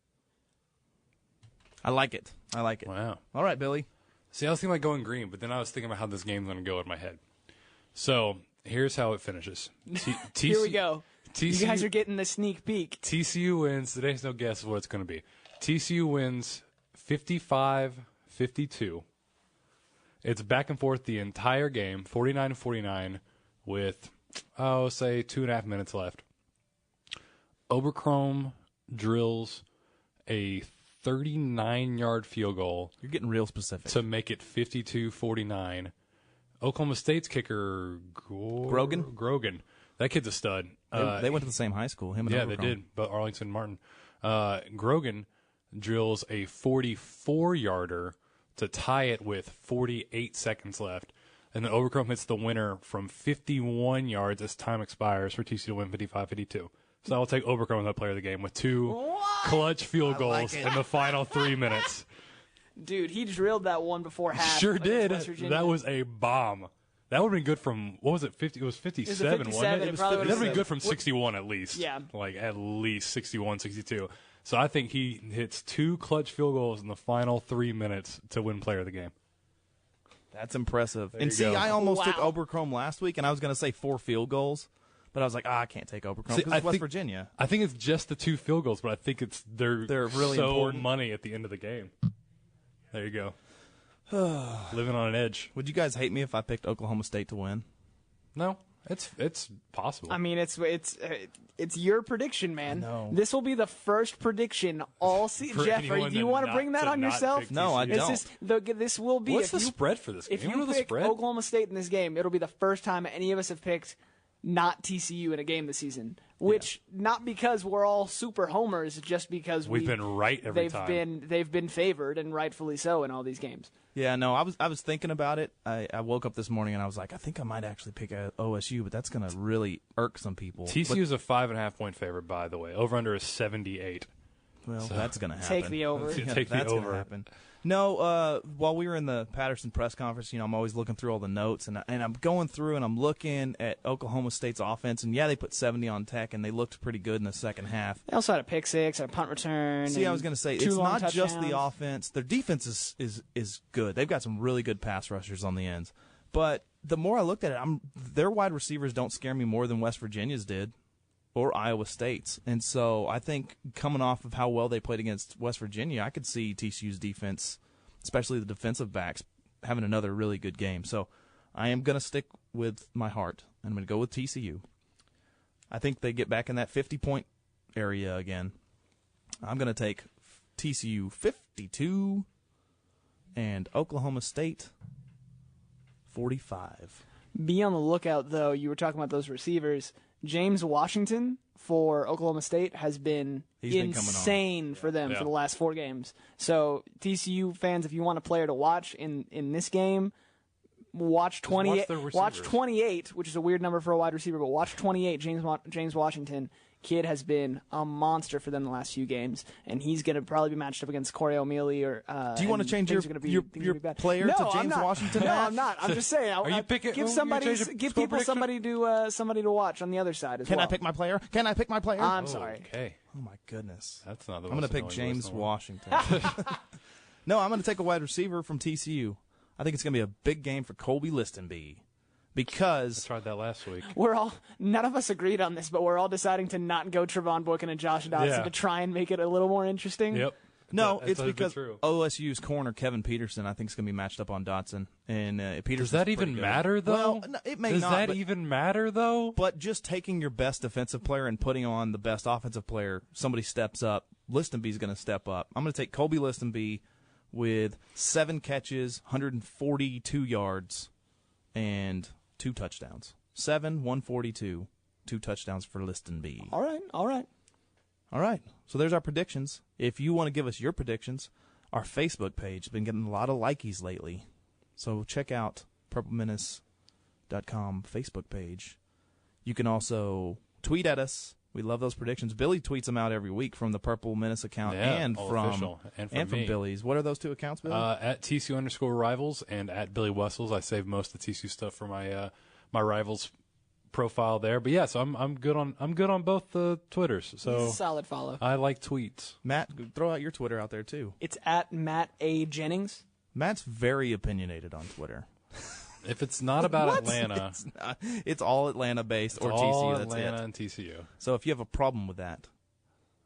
[SPEAKER 1] I like it.
[SPEAKER 2] Wow.
[SPEAKER 1] All right, Billy.
[SPEAKER 2] See, I was thinking about going Green, but then I was thinking about how this game's going to go in my head. So here's how it finishes.
[SPEAKER 4] Here we go.
[SPEAKER 2] TCU,
[SPEAKER 4] you guys are getting the sneak peek.
[SPEAKER 2] TCU wins. Today's no guess of what it's going to be. TCU wins 55-52. It's back and forth the entire game, 49-49, with, say 2.5 minutes left. Oberchrome drills a 39-yard field goal.
[SPEAKER 1] You're getting real specific.
[SPEAKER 2] To make it 52-49. Oklahoma State's kicker, Grogan. That kid's a stud.
[SPEAKER 1] They went to the same high school, him and Oberchrome.
[SPEAKER 2] They did, but Arlington Martin. Grogan drills a 44-yarder to tie it with 48 seconds left. And then Oberchrome hits the winner from 51 yards as time expires for TCU to win 55-52. So I'll take Oberchrome as the player of the game with 2 clutch field goals in the final 3 minutes.
[SPEAKER 4] Dude, he drilled that one before half.
[SPEAKER 2] Sure did. That was a bomb. That would have been good from, what was it, 50? It was 57, wasn't it? That would have been good from 61 at least.
[SPEAKER 4] Yeah.
[SPEAKER 2] Like at least 61, 62. So I think he hits 2 clutch field goals in the final 3 minutes to win player of the game.
[SPEAKER 1] That's impressive.
[SPEAKER 2] There
[SPEAKER 1] And
[SPEAKER 2] you
[SPEAKER 1] see,
[SPEAKER 2] go.
[SPEAKER 1] I almost took Oberchrome last week, and I was going to say 4 field goals, but I was like, I can't take Oberchrome because it's West Virginia.
[SPEAKER 2] I think it's just the 2 field goals, but I think they're
[SPEAKER 1] really
[SPEAKER 2] so
[SPEAKER 1] important.
[SPEAKER 2] money at the end of the game. There you go. Living on an edge.
[SPEAKER 1] Would you guys hate me if I picked Oklahoma State to win?
[SPEAKER 2] No, it's possible.
[SPEAKER 4] I mean, it's your prediction, man.
[SPEAKER 1] No.
[SPEAKER 4] This will be the first prediction all season. Jeff, do you want to bring that on yourself?
[SPEAKER 1] No, I don't.
[SPEAKER 4] This will be.
[SPEAKER 2] What's the spread for this game?
[SPEAKER 4] If you
[SPEAKER 2] know the
[SPEAKER 4] pick
[SPEAKER 2] spread?
[SPEAKER 4] Oklahoma State in this game, it'll be the first time any of us have picked not TCU in a game this season. Which not because we're all super homers, just because
[SPEAKER 2] we've been right every time.
[SPEAKER 4] They've been favored, and rightfully so, in all these games.
[SPEAKER 1] Yeah, no, I was thinking about it. I woke up this morning and I was like, I think I might actually pick a OSU, but that's going to really irk some people.
[SPEAKER 2] TCU is a 5.5 point favorite, by the way. Over under is 78.
[SPEAKER 1] Well,
[SPEAKER 2] So
[SPEAKER 1] that's going to happen.
[SPEAKER 4] Take the over.
[SPEAKER 2] Take the
[SPEAKER 1] That's
[SPEAKER 2] over.
[SPEAKER 1] going to happen. No, while we were in the Patterson press conference, I'm always looking through all the notes, and I'm going through and I'm looking at Oklahoma State's offense, and they put 70 on Tech, and they looked pretty good in the second half.
[SPEAKER 4] They also had a pick six, and a punt return.
[SPEAKER 1] See, I was going to say, it's not just the
[SPEAKER 4] touchdowns.
[SPEAKER 1] offense. Their defense is good. They've got some really good pass rushers on the ends. But the more I looked at it, their wide receivers don't scare me more than West Virginia's did or Iowa State's. And so I think coming off of how well they played against West Virginia, I could see TCU's defense, especially the defensive backs, having another really good game. So I am going to stick with my heart. I'm going to go with TCU. I think they get back in that 50-point area again. I'm going to take TCU 52 and Oklahoma State 45.
[SPEAKER 4] Be on the lookout, though. You were talking about those receivers. James Washington for Oklahoma State has been insane for them for the last 4 games. So TCU fans, if you want a player to watch in this game, watch 28. Watch 28, which is a weird number for a wide receiver, but watch 28. James Washington. Kid has been a monster for them the last few games, and he's going to probably be matched up against Corey O'Mealy. Do
[SPEAKER 1] you want to change your player to James Washington?
[SPEAKER 4] No, I'm not. I'm just saying.
[SPEAKER 2] Are you picking?
[SPEAKER 4] Give people somebody to watch on the other side as well.
[SPEAKER 1] Can I pick my player?
[SPEAKER 4] I'm sorry.
[SPEAKER 2] Okay.
[SPEAKER 1] Oh my goodness.
[SPEAKER 2] That's not the.
[SPEAKER 1] I'm going to pick James Washington. No, I'm going to take a wide receiver from TCU. I think it's going to be a big game for Colby Listenby. Because
[SPEAKER 2] I tried that last week.
[SPEAKER 4] None of us agreed on this, but we're all deciding to not go Trevon Boykin and Josh Dodson to try and make it a little more interesting.
[SPEAKER 2] Yep.
[SPEAKER 1] No, it's because OSU's corner, Kevin Peterson, I think is going to be matched up on Dotson. And Peterson.
[SPEAKER 2] Does that even matter, though?
[SPEAKER 1] Well, no, it may
[SPEAKER 2] Does
[SPEAKER 1] not.
[SPEAKER 2] Does that even matter, though?
[SPEAKER 1] But just taking your best defensive player and putting on the best offensive player, somebody steps up. Listenby's going to step up. I'm going to take Colby Listenby with 7 catches, 142 yards, and 2 touchdowns. 142, 2 touchdowns for Listenby.
[SPEAKER 4] All right.
[SPEAKER 1] So there's our predictions. If you want to give us your predictions, our Facebook page has been getting a lot of likies lately. So check out purplemenace.com Facebook page. You can also tweet at us. We love those predictions. Billy tweets them out every week from the Purple Menace account and from Billy's. What are those 2 accounts, Billy?
[SPEAKER 2] At TCU_rivals and at Billy Wessels. I save most of the TCU stuff for my my rivals profile there. But yeah, so I'm good on both the Twitters. So
[SPEAKER 4] solid follow.
[SPEAKER 2] I like tweets.
[SPEAKER 1] Matt, throw out your Twitter out there too.
[SPEAKER 4] It's at Matt A. Jennings.
[SPEAKER 1] Matt's very opinionated on Twitter.
[SPEAKER 2] If it's not about Atlanta,
[SPEAKER 1] it's all Atlanta based or TCU. That's
[SPEAKER 2] Atlanta
[SPEAKER 1] it.
[SPEAKER 2] and TCU.
[SPEAKER 1] So if you have a problem with that,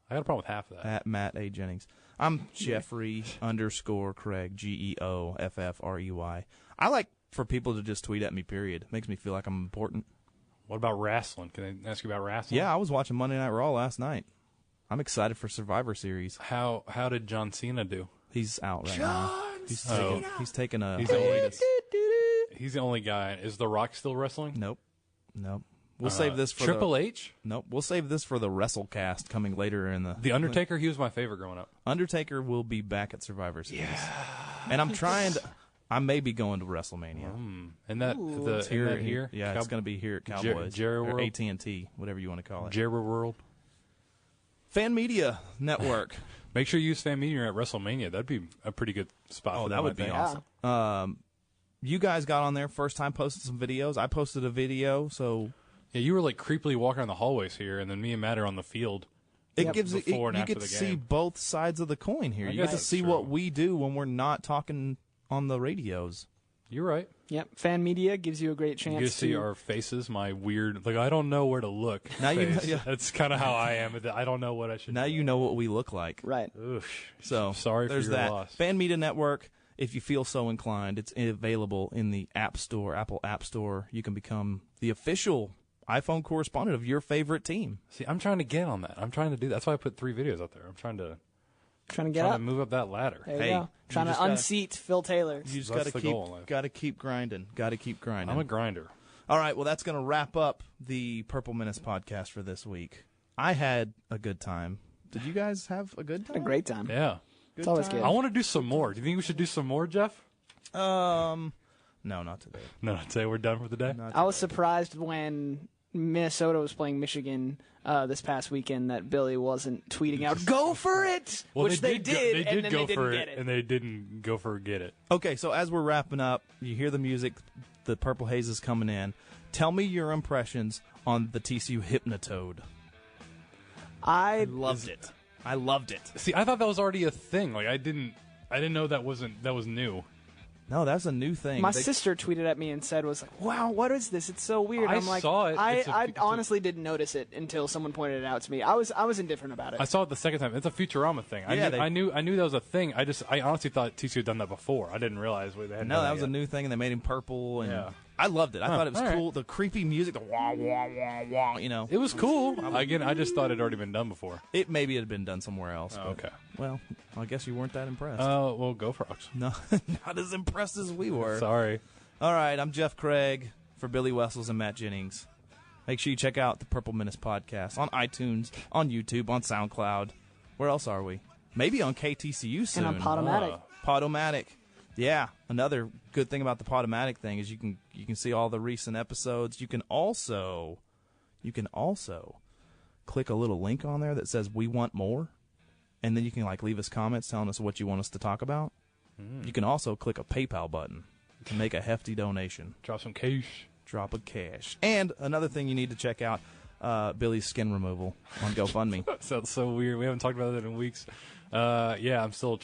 [SPEAKER 2] I got a problem with half of that.
[SPEAKER 1] At Matt A. Jennings. I'm Jeffrey _Craig GEOFFREY. I like for people to just tweet at me. Period. Makes me feel like I'm important.
[SPEAKER 2] What about wrestling? Can I ask you about wrestling?
[SPEAKER 1] Yeah, I was watching Monday Night Raw last night. I'm excited for Survivor Series.
[SPEAKER 2] How did John Cena do?
[SPEAKER 1] He's out right now. He's taking a.
[SPEAKER 2] He's the only guy. Is The Rock still wrestling?
[SPEAKER 1] Nope. We'll save this for
[SPEAKER 2] Triple H?
[SPEAKER 1] Nope. We'll save this for the WrestleCast coming later in the
[SPEAKER 2] Undertaker, he was my favorite growing up.
[SPEAKER 1] Undertaker will be back at Survivor Series. Yeah. And I'm trying to. I may be going to WrestleMania.
[SPEAKER 2] And here?
[SPEAKER 1] Yeah, it's going to be here at Cowboys.
[SPEAKER 2] Jerry World?
[SPEAKER 1] Or AT&T, whatever you want to call it.
[SPEAKER 2] Jerry World.
[SPEAKER 1] Fan Media Network.
[SPEAKER 2] Make sure you use Fan Media at WrestleMania. That'd be a pretty good spot for them.
[SPEAKER 1] That would be awesome. You guys got on there first time, posted some videos. I posted a video, so
[SPEAKER 2] yeah, you were like creepily walking on the hallways here, and then me and Matt are on the field.
[SPEAKER 1] It gives you get to see both sides of the coin here. You get to see what we do when we're not talking on the radios.
[SPEAKER 2] You're right.
[SPEAKER 4] Yep, Fan Media gives you a great chance
[SPEAKER 2] to see our faces. My weird, I don't know where to look.
[SPEAKER 1] Now
[SPEAKER 2] face. That's kind of how I am. I don't know what I should.
[SPEAKER 1] Now
[SPEAKER 2] do.
[SPEAKER 1] You know what we look like.
[SPEAKER 4] Right.
[SPEAKER 2] Oof.
[SPEAKER 1] So
[SPEAKER 2] sorry for your loss.
[SPEAKER 1] Fan Media Network. If you feel so inclined, it's available in the App Store, Apple App Store. You can become the official iPhone correspondent of your favorite team.
[SPEAKER 2] See, I'm trying to get on that. I'm trying to do that. That's why I put 3 videos out there. I'm trying to move up that ladder.
[SPEAKER 4] There you go. Trying to unseat Phil Taylor.
[SPEAKER 1] You just got to keep grinding. Got to keep grinding.
[SPEAKER 2] I'm a grinder.
[SPEAKER 1] All right, well, that's going to wrap up the Purple Menace podcast for this week. I had a good time. Did you guys have a good time?
[SPEAKER 4] A great time.
[SPEAKER 2] Yeah.
[SPEAKER 4] It's always good.
[SPEAKER 2] I want to do some more. Do you think we should do some more, Jeff?
[SPEAKER 1] No, not today.
[SPEAKER 2] No, not today. We're done for the day?
[SPEAKER 4] I was surprised when Minnesota was playing Michigan this past weekend that Billy wasn't tweeting out, "Go for it!"
[SPEAKER 2] Well,
[SPEAKER 4] which they did, and then
[SPEAKER 2] go
[SPEAKER 4] they didn't
[SPEAKER 2] for
[SPEAKER 4] get it.
[SPEAKER 2] and they didn't go for get it.
[SPEAKER 1] Okay, so as we're wrapping up, you hear the music, the Purple Haze is coming in. Tell me your impressions on the TCU Hypnotoad.
[SPEAKER 4] I
[SPEAKER 1] Loved it. I loved it.
[SPEAKER 2] See, I thought that was already a thing. Like I didn't know that was new.
[SPEAKER 1] No, that's a new thing.
[SPEAKER 4] My sister tweeted at me and said, "Wow, what is this? It's so weird."
[SPEAKER 2] I
[SPEAKER 4] I'm like,
[SPEAKER 2] saw it.
[SPEAKER 4] I honestly didn't notice it until someone pointed it out to me. I was indifferent about it.
[SPEAKER 2] I saw it the second time. It's a Futurama thing. I knew that was a thing. I honestly thought TCU had done that before. I didn't realize they hadn't.
[SPEAKER 1] No, that was a new thing, and they made him purple. And
[SPEAKER 2] yeah.
[SPEAKER 1] I loved it. I thought it was
[SPEAKER 2] all
[SPEAKER 1] cool. The creepy music, the wah wah wah wah. You know,
[SPEAKER 2] It was cool. Again, I just thought it had already been done before.
[SPEAKER 1] it maybe it had been done somewhere else.
[SPEAKER 2] Oh,
[SPEAKER 1] but,
[SPEAKER 2] okay.
[SPEAKER 1] Well, I guess you weren't that impressed.
[SPEAKER 2] Oh, well, go Frogs.
[SPEAKER 1] No, not as impressed as we were.
[SPEAKER 2] Sorry.
[SPEAKER 1] All right, I'm Geoff Craig for Billy Wessels and Matt Jennings. Make sure you check out the Purple Menace podcast on iTunes, on YouTube, on SoundCloud. Where else are we? Maybe on KTCU soon.
[SPEAKER 4] and on Podomatic.
[SPEAKER 1] Podomatic. Yeah, another good thing about the Podomatic thing is you can see all the recent episodes. You can also click a little link on there that says "We Want More," and then you can leave us comments telling us what you want us to talk about. You can also click a PayPal button to make a hefty donation.
[SPEAKER 2] Drop some cash.
[SPEAKER 1] Drop a cash. And another thing you need to check out, Billy's skin removal on GoFundMe.
[SPEAKER 2] Sounds so weird. We haven't talked about it in weeks. Yeah, I'm still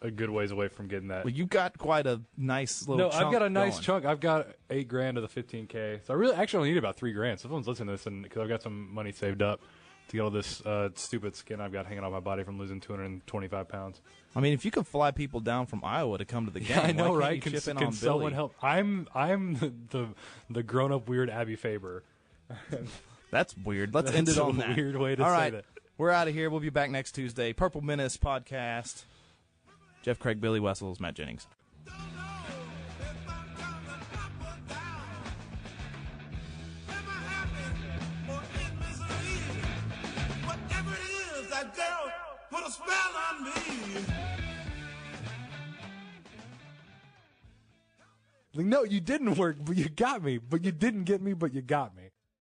[SPEAKER 2] a good ways away from getting that.
[SPEAKER 1] Well, you got quite a nice little chunk
[SPEAKER 2] I've got a nice
[SPEAKER 1] going.
[SPEAKER 2] chunk. I've got $8,000 of the $15K. So I really actually only need about $3,000. So if someone's listening to this, because I've got some money saved up to get all this stupid skin I've got hanging on my body from losing 225 pounds.
[SPEAKER 1] I mean, if you can fly people down from Iowa to come to the game,
[SPEAKER 2] I know,
[SPEAKER 1] why
[SPEAKER 2] right?
[SPEAKER 1] can't you chip in
[SPEAKER 2] Can
[SPEAKER 1] on
[SPEAKER 2] someone
[SPEAKER 1] Billy?
[SPEAKER 2] help? I'm the grown up weird Abby Faber.
[SPEAKER 1] That's weird. Let's end it
[SPEAKER 2] That's a
[SPEAKER 1] on that.
[SPEAKER 2] weird way to
[SPEAKER 1] All
[SPEAKER 2] say
[SPEAKER 1] right,
[SPEAKER 2] that.
[SPEAKER 1] we're out of here. We'll be back next Tuesday. Purple Menace podcast. Geoff Craig, Billy Wessels, Matt Jennings.
[SPEAKER 9] Put a spell on me.
[SPEAKER 2] No, you didn't work, but you got me. But you didn't get me, but you got me.